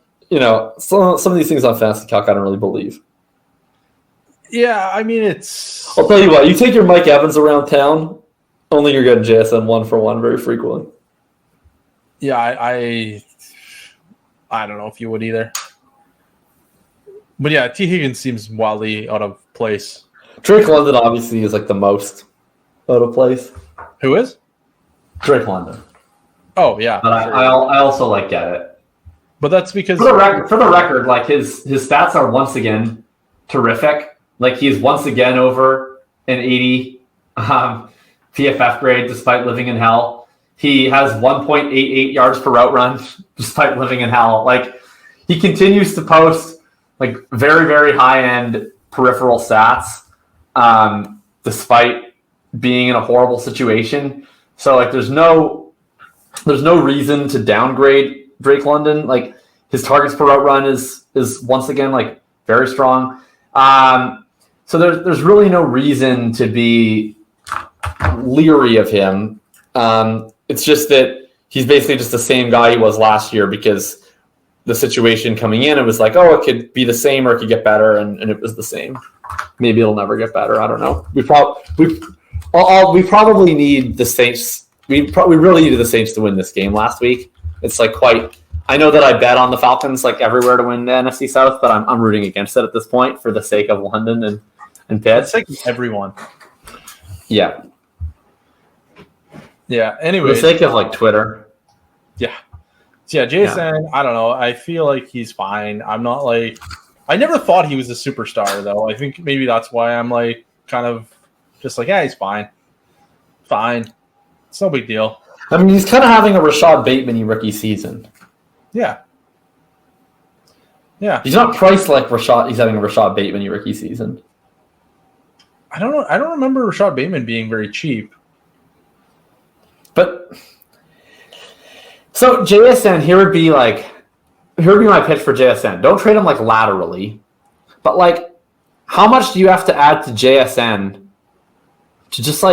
some of these things on Fantasy Calc I don't really believe. Yeah, I mean, I'll tell you what. You take your Mike Evans around town, only you're getting JSN 1-for-1 very frequently. Yeah, I don't know if you would either. But yeah, T. Higgins seems wildly out of place. Drake London obviously is like the most out of place. Who is? Drake London. Oh yeah, but sure. I also like get it. But that's because for the record, like his stats are once again terrific. Like he's once again over an 80 PFF grade despite living in hell. He has 1.88 yards per route run despite living in hell. Like he continues to post like very, very high end peripheral stats despite being in a horrible situation. So like there's no reason to downgrade Drake London. Like his targets per route run is once again like very strong. So there's really no reason to be leery of him. It's just that he's basically just the same guy he was last year because the situation coming in, it was like, oh, it could be the same or it could get better, and it was the same. Maybe it'll never get better. I don't know. We probably need the Saints. We really needed the Saints to win this game last week. It's like quite. I know that I bet on the Falcons like everywhere to win the NFC South, but I'm rooting against it at this point for the sake of London and Pitt. It's like everyone. Yeah. Yeah. Anyway, for the sake of like Twitter. Yeah. Yeah, Jason. I don't know. I feel like he's fine. I'm not like. I never thought he was a superstar though. I think maybe that's why I'm like kind of just like, yeah, he's fine. Fine. It's no big deal. I mean, he's kind of having a Rashad Bateman rookie season. Yeah. Yeah. He's not priced like Rashad. He's having a Rashad Bateman rookie season. I don't know. I don't remember Rashad Bateman being very cheap. But so JSN, here would be my pitch for JSN. Don't trade him like laterally, but like, how much do you have to add to JSN to just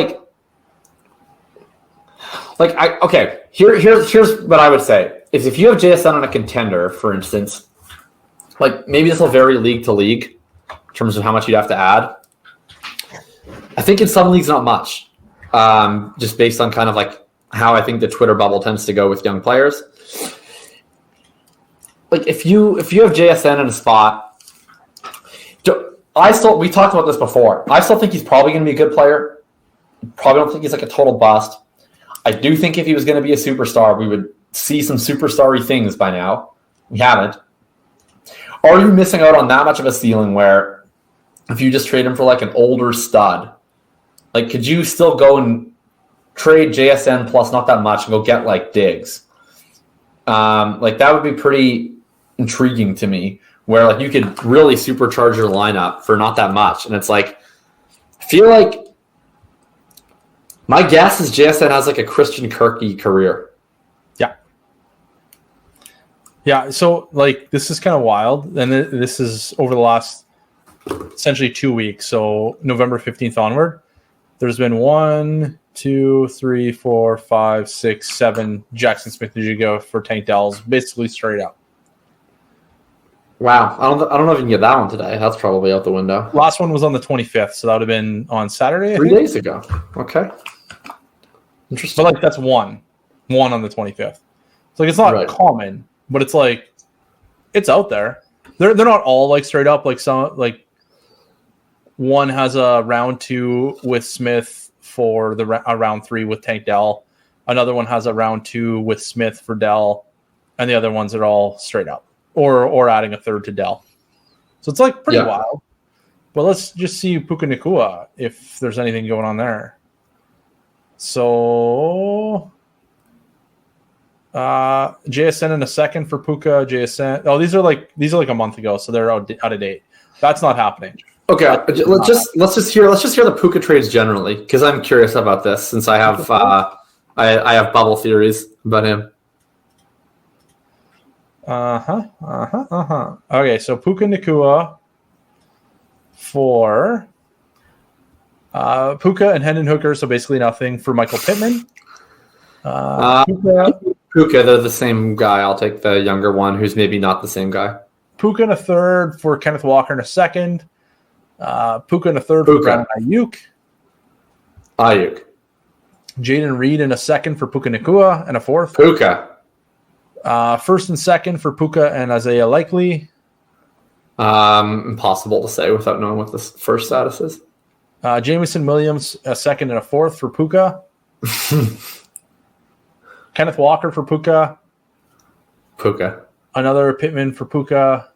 here's what I would say is if you have JSN on a contender, for instance, like maybe this will vary league to league in terms of how much you'd have to add. I think in some leagues not much, just based on kind of like how I think the Twitter bubble tends to go with young players. like if you have JSN in a spot, we talked about this before. I still think he's probably going to be a good player. Probably don't think he's like a total bust. I do think if he was going to be a superstar, we would see some superstar-y things by now. We haven't. Are you missing out on that much of a ceiling where if you just trade him for like an older stud, like could you still go and trade JSN plus not that much and go get like Diggs? Like that would be pretty intriguing to me, where like you could really supercharge your lineup for not that much. And it's like, I feel like my guess is JSN has like a Christian Kirky career. Yeah, so like this is kind of wild, and this is over the last essentially 2 weeks. So November 15th onward, there's been 1, 2, 3, 4, 5, 6, 7 Jackson Smith-Njigba for Tank Dells, basically straight up. Wow, I don't know if you can get that one today. That's probably out the window. Last one was on the 25th, so that would have been on Saturday. 3 days ago. Okay, interesting. But like that's one on the 25th. So like it's not common. But it's like, it's out there. They're not all like straight up. Like some, like one has a round 2 with Smith for a round 3 with Tank Dell. Another one has a round 2 with Smith for Dell, and the other ones are all straight up, or adding a third to Dell. So it's like pretty wild. But let's just see Puka Nacua if there's anything going on there. So. JSN in a second for Puka. JSN. Oh, these are like a month ago, so they're out of date. That's not happening. Okay, let's just hear the Puka trades generally, because I'm curious about this since I have I have bubble theories about him. Okay, so Puka Nacua for Puka and Hendon Hooker, so basically nothing for Michael Pittman. Puka, they're the same guy. I'll take the younger one, who's maybe not the same guy. Puka in a third for Kenneth Walker in a second. Puka in a third for Brandon Ayuk. Jaden Reed in a second for Puka Nacua and a fourth. Puka. First and second for Puka and Isaiah Likely. Impossible to say without knowing what the first status is. Jameson Williams, a second and a fourth for Puka. Kenneth Walker for Puka. Another Pittman for Puka.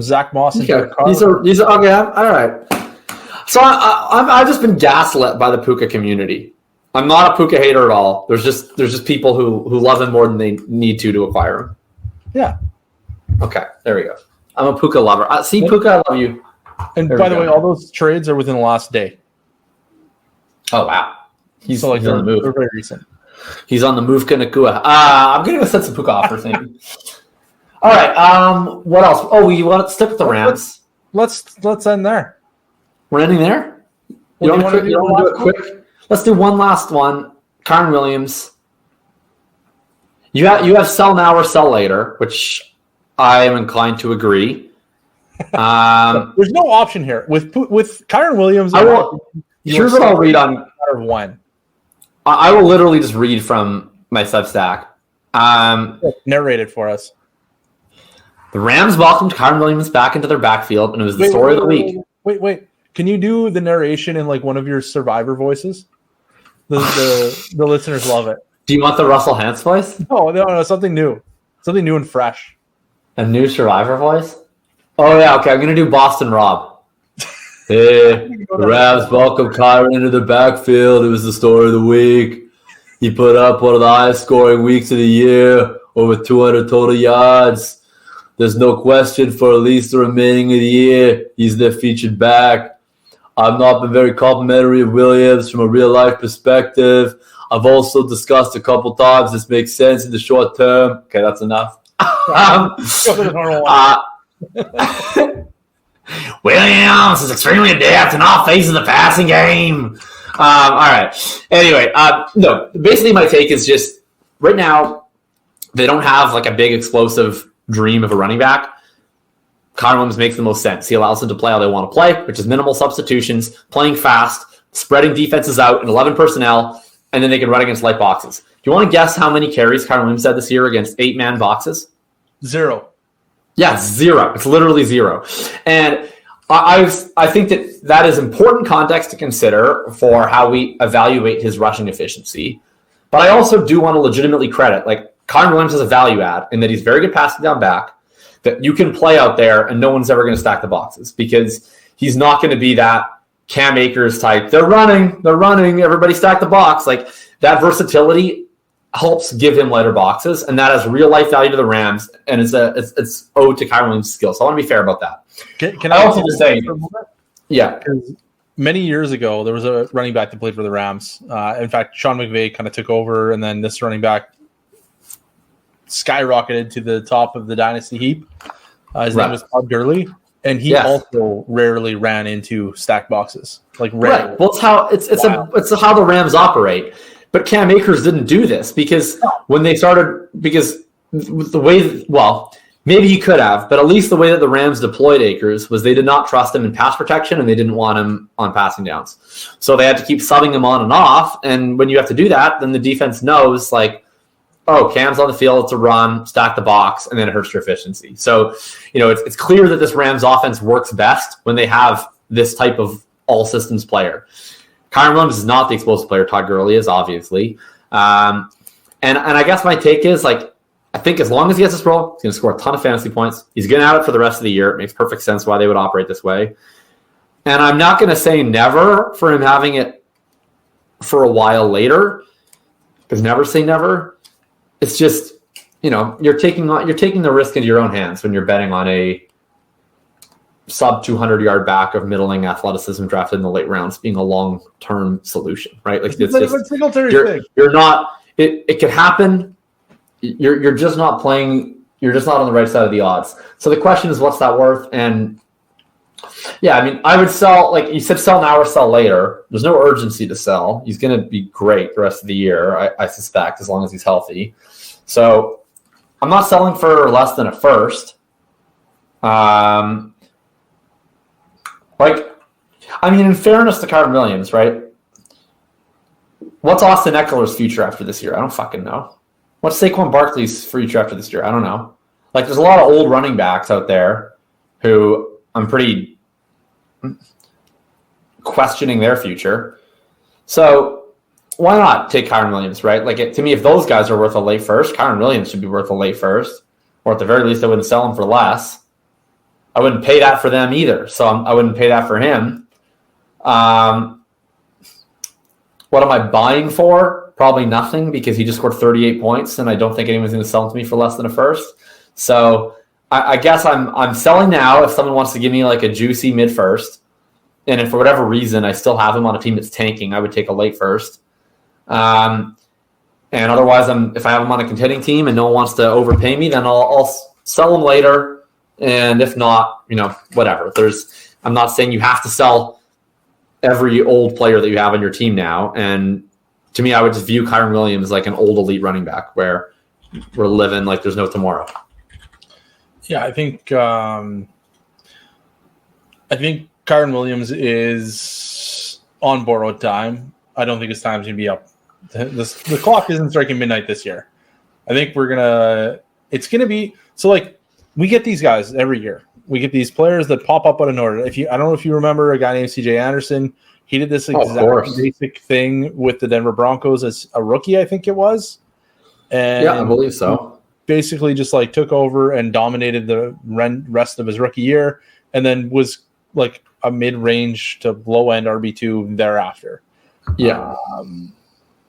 Zach Moss and Derek Carr. These are okay. All right. So I've just been gaslit by the Puka community. I'm not a Puka hater at all. There's just people who love him more than they need to acquire him. Yeah. Okay. There we go. I'm a Puka lover. Puka, I love you. And by the way, all those trades are within the last day. Oh wow. He's on the move. They're very recent. He's on the move, Nacua. I'm going to go set some Puka offers, maybe. All right. What else? Oh, we want to stick with the Rams. Let's end there. We're ending there? You don't want to do it quick? Let's do one last one. Karen Williams. You have sell now or sell later, which I am inclined to agree. There's no option here. With Karen Williams, here's what I'll read on one. I will literally just read from my Substack. Narrated for us. The Rams welcomed Karen Williams back into their backfield, and it was the story of the week. Wait. Can you do the narration in like one of your Survivor voices? The listeners love it. Do you want the Russell Hantz voice? No, something new. Something new and fresh. A new Survivor voice? Oh, yeah, okay. I'm going to do Boston Rob. Hey, the Rams welcomed Kyron into the backfield. It was the story of the week. He put up one of the highest scoring weeks of the year, over 200 total yards. There's no question for at least the remaining of the year, he's their featured back. I've not been very complimentary of Williams from a real-life perspective. I've also discussed a couple times this makes sense in the short term. Okay, that's enough. Williams is extremely adept in all phases of the passing game. All right. Anyway, no. Basically, my take is just right now they don't have like a big explosive dream of a running back. Karen Williams makes the most sense. He allows them to play how they want to play, which is minimal substitutions, playing fast, spreading defenses out in 11 personnel, and then they can run against light boxes. you want to guess how many carries Karen Williams had this year against 8-man boxes? 0. Yeah, 0. It's literally 0. And I think that is important context to consider for how we evaluate his rushing efficiency. But I also do want to legitimately credit, like, Karen Williams is a value add in that he's very good passing down back, that you can play out there and no one's ever going to stack the boxes because he's not going to be that Cam Akers type. They're running, everybody stack the box. Like, that versatility helps give him lighter boxes, and that has real life value to the Rams, and it's owed to Karen Williams' skills. So I want to be fair about that. Can I also just say, yeah, many years ago there was a running back that played for the Rams. In fact, Sean McVay kind of took over, and then this running back skyrocketed to the top of the dynasty heap. His name was Todd Gurley, and he also rarely ran into stack boxes. Like, rarely. Right. Well, it's how the Rams operate. But Cam Akers didn't do this because when they started, because the way, maybe he could have, but at least the way that the Rams deployed Akers was they did not trust him in pass protection and they didn't want him on passing downs. So they had to keep subbing him on and off. And when you have to do that, then the defense knows, like, oh, Cam's on the field to run, stack the box, and then it hurts your efficiency. So, it's clear that this Rams offense works best when they have this type of all systems player. Karen Williams is not the explosive player Todd Gurley is, obviously. And I guess my take is, like, I think as long as he gets this role, he's going to score a ton of fantasy points. He's going to have it for the rest of the year. It makes perfect sense why they would operate this way. And I'm not going to say never for him having it for a while later, because never say never. It's just, you're taking the risk into your own hands when you're betting on a sub 200-yard back of middling athleticism drafted in the late rounds being a long-term solution, right? Like, you're not. It could happen. You're just not playing. You're just not on the right side of the odds. So the question is, what's that worth? And yeah, I mean, I would sell, like you said, sell now or sell later. There's no urgency to sell. He's going to be great the rest of the year, I suspect, as long as he's healthy. So I'm not selling for less than a first. In fairness to Karen Williams, right? What's Austin Eckler's future after this year? I don't fucking know. What's Saquon Barkley's future after this year? I don't know. Like, there's a lot of old running backs out there who I'm pretty questioning their future. So why not take Karen Williams, right? Like, to me, if those guys are worth a late first, Karen Williams should be worth a late first. Or at the very least, I wouldn't sell him for less. I wouldn't pay that for them either. So I wouldn't pay that for him. What am I buying for? Probably nothing, because he just scored 38 points, and I don't think anyone's going to sell him to me for less than a first. So I guess I'm selling now if someone wants to give me like a juicy mid-first. And if for whatever reason I still have him on a team that's tanking, I would take a late first. And otherwise, if I have him on a contending team and no one wants to overpay me, then I'll sell him later. And if not, whatever. I'm not saying you have to sell every old player that you have on your team now. And to me, I would just view Kyren Williams like an old elite running back where we're living like there's no tomorrow. Yeah, I think Kyren Williams is on borrowed time. I don't think his time's going to be up. The clock isn't striking midnight this year. I think it's going to be, so like, we get these guys every year. We get these players that pop up out of nowhere. I don't know if you remember a guy named CJ Anderson. He did this exact basic thing with the Denver Broncos as a rookie, I think it was. And yeah, I believe so. Basically just like took over and dominated the rest of his rookie year, and then was like a mid-range to low-end RB2 thereafter. Yeah.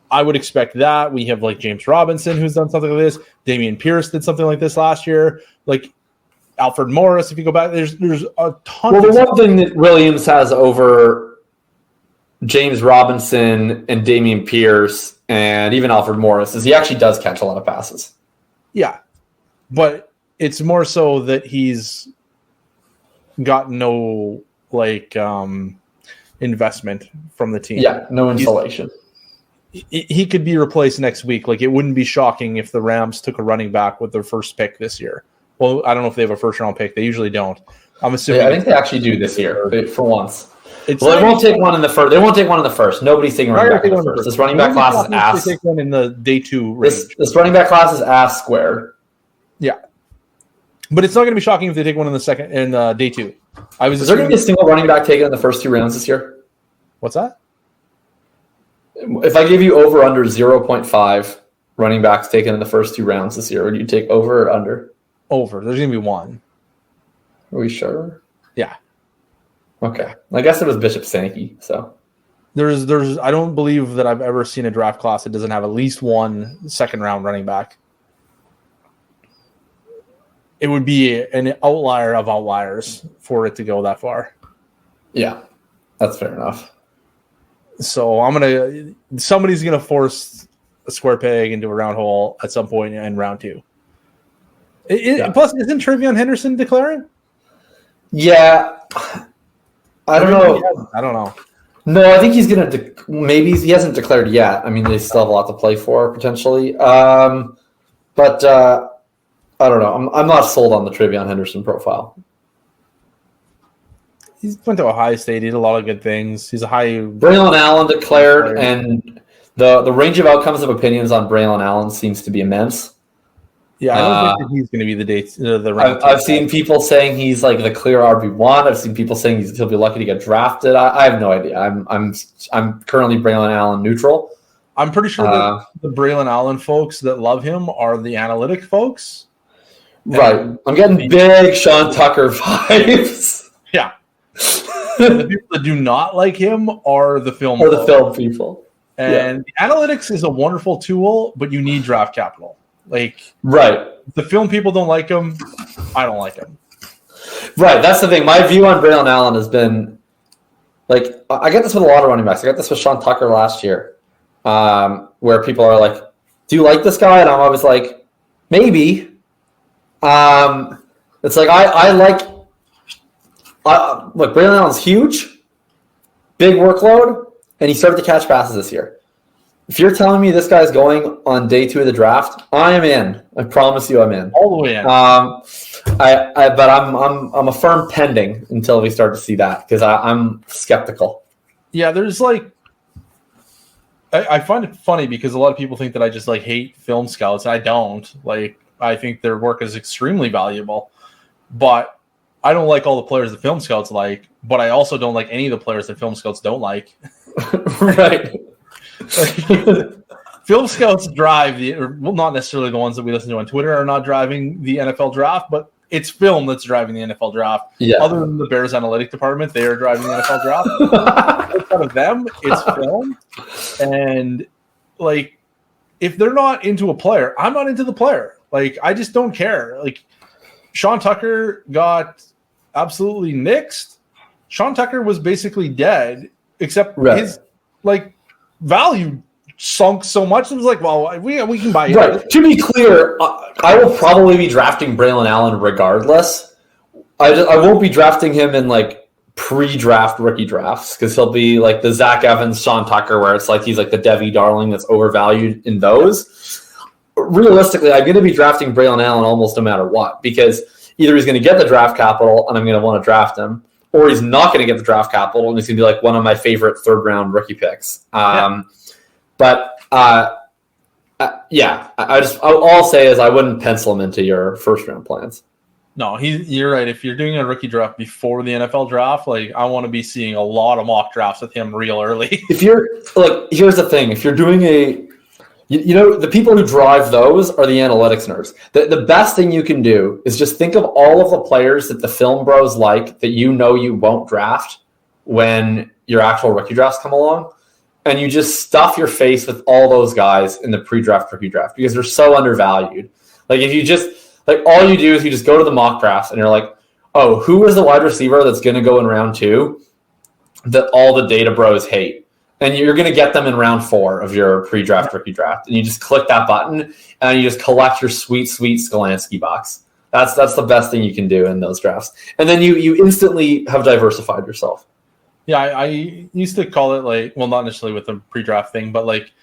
I would expect that. We have like James Robinson, who's done something like this. Dameon Pierce did something like this last year. Like Alfred Morris, if you go back, there's a ton. Well, the one thing that Williams has over James Robinson and Dameon Pierce and even Alfred Morris is he actually does catch a lot of passes. Yeah, but it's more so that he's got no investment from the team. Yeah, no insulation. He could be replaced next week. Like, it wouldn't be shocking if the Rams took a running back with their first pick this year. Well, I don't know if they have a first round pick. They usually don't. I'm assuming. Yeah, I think they actually do this year for once. Well, they won't take one in the first. They won't take one in the first. Nobody's taking running back in the first. This running back class is ass. They take one in the day 2 range. This running back class is ass squared. Yeah, but it's not going to be shocking if they take one in the second in day 2. Is there going to be a single running back taken in the first 2 rounds this year? What's that? If I give you over under 0.5 running backs taken in the first 2 rounds this year, would you take over or under? Over. There's going to be one. Are we sure? Yeah. Okay. I guess it was Bishop Sankey. So there's. I don't believe that I've ever seen a draft class that doesn't have at least one second round running back. It would be an outlier of outliers for it to go that far. Yeah, that's fair enough. So somebody's gonna force a square peg into a round hole at some point in round 2. Plus, isn't Trevion Henderson declaring? Yeah, I don't know. I don't know. No, I think he's gonna. Maybe he hasn't declared yet. I mean, they still have a lot to play for potentially. But I don't know. I'm not sold on the Trevion Henderson profile. He went to Ohio State. He did a lot of good things. He's a high. Braylon Allen declared, and the range of outcomes of opinions on Braylon Allen seems to be immense. Yeah, I don't think that he's going to be the round. I've seen people saying he's like the clear RB1. I've seen people saying he'll be lucky to get drafted. I have no idea. I'm currently Braylon Allen neutral. I'm pretty sure that the Braylon Allen folks that love him are the analytic folks. Right. I'm getting big Sean Tucker vibes. Yeah. The people that do not like him are the film or the film people. And the analytics is a wonderful tool, but you need draft capital. Like, right. The film people don't like him. I don't like him. Right. That's the thing. My view on Braylon Allen has been like, I get this with a lot of running backs. I got this with Sean Tucker last year, where people are like, do you like this guy? And I'm always like, maybe. It's like, look, Braylon Allen's huge, big workload, and he started to catch passes this year. If you're telling me this guy's going on day 2 of the draft, I am in. I promise you, I'm in. All the way in. But I'm a firm pending until we start to see that because I'm skeptical. Yeah, there's like, I find it funny because a lot of people think that I just like hate film scouts. I don't. Like, I think their work is extremely valuable, but I don't like all the players that film scouts like. But I also don't like any of the players that film scouts don't like. Right. Film scouts drive not necessarily the ones that we listen to on Twitter are not driving the NFL draft, but it's film that's driving the NFL draft. Yeah. Other than the Bears analytic department, they are driving the NFL draft. Outside of them, it's film. And like, if they're not into a player, I'm not into the player. Like, I just don't care. Like, Sean Tucker got absolutely nixed. Sean Tucker was basically dead, except his like value sunk so much. It was like, well, we can buy it. Right. To be clear, I will probably be drafting Braylon Allen regardless. I won't be drafting him in like pre-draft rookie drafts because he'll be like the Zach Evans, Sean Tucker, where it's like he's like the Debbie Darling that's overvalued in those. Realistically, I'm going to be drafting Braylon Allen almost no matter what because either he's going to get the draft capital and I'm going to want to draft him, or he's not going to get the draft capital and he's going to be like one of my favorite third-round rookie picks. But I'll say is I wouldn't pencil him into your first-round plans. No, you're right. If you're doing a rookie draft before the NFL draft, like I want to be seeing a lot of mock drafts with him real early. If you're like, here's the thing: if you're doing the people who drive those are the analytics nerds. The best thing you can do is just think of all of the players that the film bros like that you won't draft when your actual rookie drafts come along, and you just stuff your face with all those guys in the pre-draft rookie draft because they're so undervalued. Like if you just like all you do is you just go to the mock drafts and you're like, oh, who is the wide receiver that's going to go in round 2 that all the data bros hate? And you're going to get them in round 4 of your pre-draft rookie draft. And you just click that button and you just collect your sweet, sweet Skolansky box. That's the best thing you can do in those drafts. And then you instantly have diversified yourself. Yeah, I used to call it like, well, not necessarily with the pre-draft thing, but like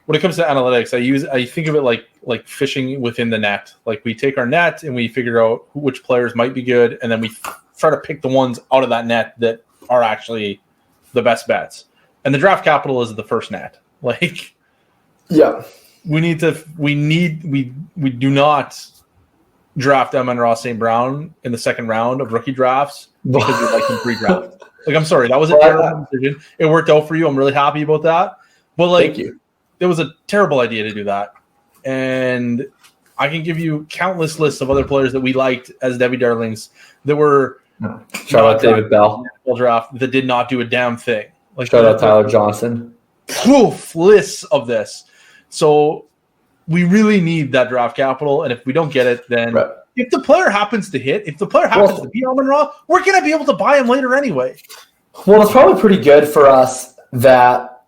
when it comes to analytics, I think of it like fishing within the net. Like we take our net and we figure out which players might be good, and then we try to pick the ones out of that net that are actually the best bets. And the draft capital is the first net. Like, yeah, we do not draft Amon-Ra St. Brown in the second round of rookie drafts because we like him pre-draft. Like, I'm sorry, that was a terrible decision. It worked out for you. I'm really happy about that. But like, thank you. It was a terrible idea to do that. And I can give you countless lists of other players that we liked as Debbie Darlings that were shout out David Bell draft that did not do a damn thing. Like, shout out Tyler Johnson. Proof lists of this. So we really need that draft capital, and if we don't get it, then if the player happens to hit, if the player happens to be Amon-Ra, we're going to be able to buy him later anyway. Well, it's probably pretty good for us that,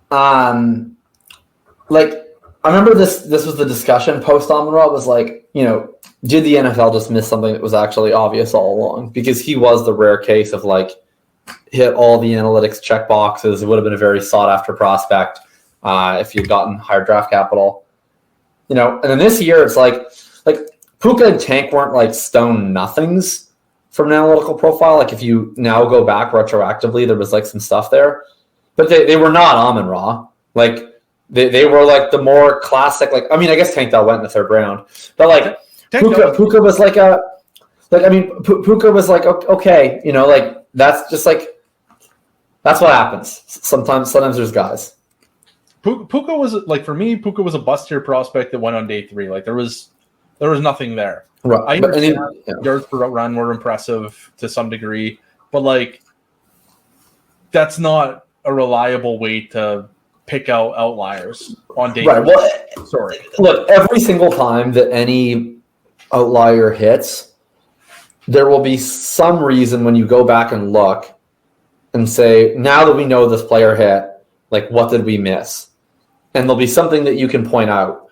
like, I remember this was the discussion post Amon-Ra was like, you know, did the NFL just miss something that was actually obvious all along? Because he was the rare case of like hit all the analytics check boxes. It would have been a very sought after prospect if you'd gotten higher draft capital. You know, and then this year it's like Puka and Tank weren't like stone nothings from an analytical profile. Like if you now go back retroactively, there was like some stuff there. But they were not Amon-Ra. Like they were like the more classic, like, I mean, I guess Tank Dell went in the third round. But like Puka was like Puka was like, okay, you know, like that's just like, that's what happens. Sometimes there's guys. Puka was like, for me, Puka was a bust tier prospect that went on day 3. Like there was nothing there. Right. I understand yards per run were impressive to some degree, but like that's not a reliable way to pick out outliers on day 3. Right. Well, sorry. Look, every single time that any outlier hits, there will be some reason when you go back and look and say, now that we know this player hit, like what did we miss? And there'll be something that you can point out.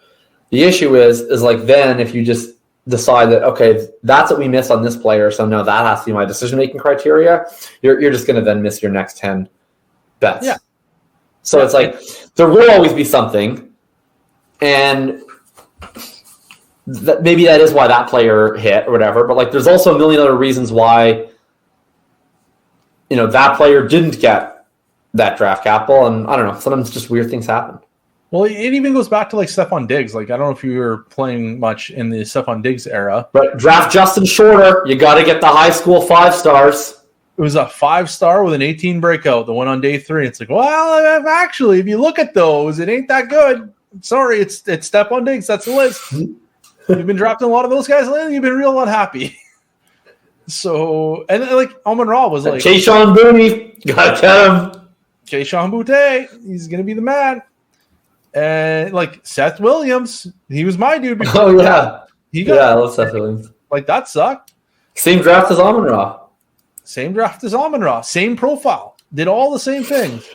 The issue is like then if you just decide that, okay, that's what we missed on this player, so now that has to be my decision-making criteria, you're just going to then miss your next 10 bets. Yeah. So it's like there will always be something, and maybe that is why that player hit or whatever, but like there's also a million other reasons why, you know, that player didn't get that draft capital, and I don't know, sometimes just weird things happen. Well, it even goes back to like Stephon Diggs. Like I don't know if you were playing much in the Stephon Diggs era, but draft Justin Shorter. You got to get the high school 5 stars. It was a 5-star with an 18 breakout that went on day 3. It's like, well, actually, if you look at those, it ain't that good. Sorry, it's Stephon Diggs. That's the list. You've been drafting a lot of those guys lately. You've been real unhappy. So, and like Amon-Ra was like, Keyshawn Booney, gotta get him. Keyshawn Boutte, he's gonna be the man. And like Seth Williams, he was my dude before. Oh yeah, I love Seth Williams. Like that sucked. Same draft as Amon-Ra. Same draft as Amon-Ra. Same profile. Did all the same things.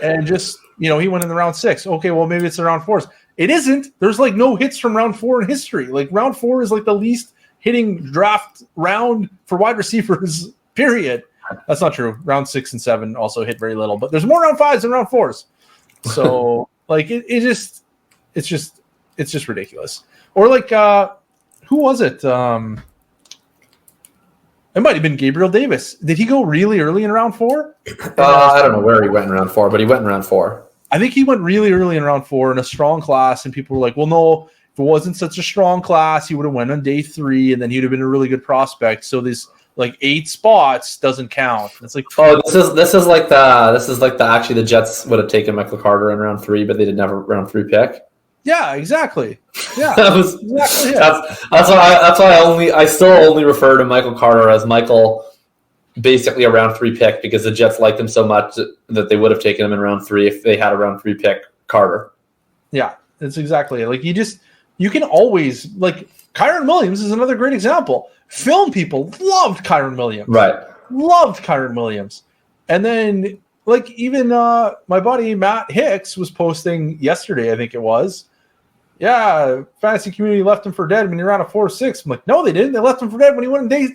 And just, you know, he went in the round 6. Okay, well maybe it's the round 4s. It isn't. There's like no hits from round 4 in history. Like round 4 is like the least hitting draft round for wide receivers. Period. That's not true. Round 6 and 7 also hit very little, but there's more round 5s than round 4s. So like it's just ridiculous. Or like who was it? It might have been Gabriel Davis. Did he go really early in round 4? I don't know where he went in round 4, but he went in round 4. I think he went really early in round 4 in a strong class, and people were like, well, no, if it wasn't such a strong class, he would have went on day 3, and then he'd have been a really good prospect. So this like 8 spots doesn't count. It's like, oh, this is like the actually the Jets would have taken Michael Carter in round 3, but they didn't have a round 3 pick. Yeah, exactly. Yeah, that was exactly it. That's why I still only refer to Michael Carter as Michael, basically a round 3 pick, because the Jets liked him so much that they would have taken him in round 3 if they had a round 3 pick Carter. Yeah, that's exactly it. Like you can always, like Karen Williams is another great example. Film people loved Karen Williams. Right. Loved Karen Williams. And then like even my buddy Matt Hicks was posting yesterday, I think it was. Yeah, fantasy community left him for dead when he ran a 4-6. I'm like, no, they didn't. They left him for dead when he went in day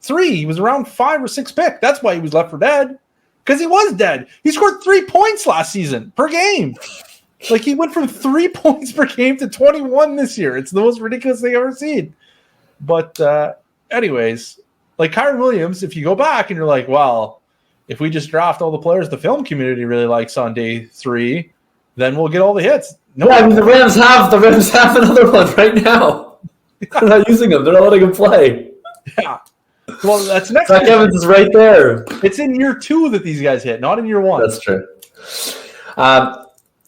3. He was around 5 or 6 pick. That's why he was left for dead. Because he was dead. He scored 3 points last season per game. Like he went from 3 points per game to 21 this year. It's the most ridiculous thing I've ever seen. But anyways, like Kyron Williams, if you go back and you're like, well, if we just draft all the players the film community really likes on day 3, then we'll get all the hits. No, I mean the Rams have another one right now. They're not using them. They're not letting him play. Yeah. Well, that's next. Zach Evans is right there. It's in year 2 that these guys hit, not in year 1. That's true.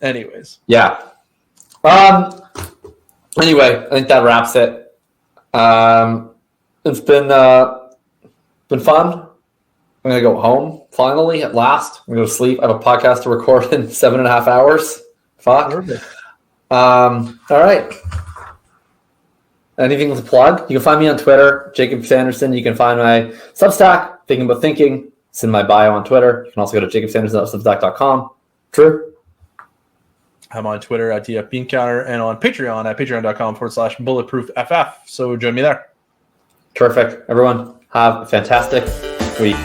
Anyways. Yeah. Anyway, I think that wraps it. It's been fun. I'm gonna go home finally at last. I'm gonna go to sleep. I have a podcast to record in 7.5 hours. Fuck. Perfect. All right. Anything to plug? You can find me on Twitter, Jacob Sanderson. You can find my Substack, Thinking About Thinking. It's in my bio on Twitter. You can also go to jacobsanderson.substack.com. True. I'm on Twitter at DFBeanCounter and on Patreon at patreon.com/bulletproofff. So join me there. Terrific. Everyone, have a fantastic week.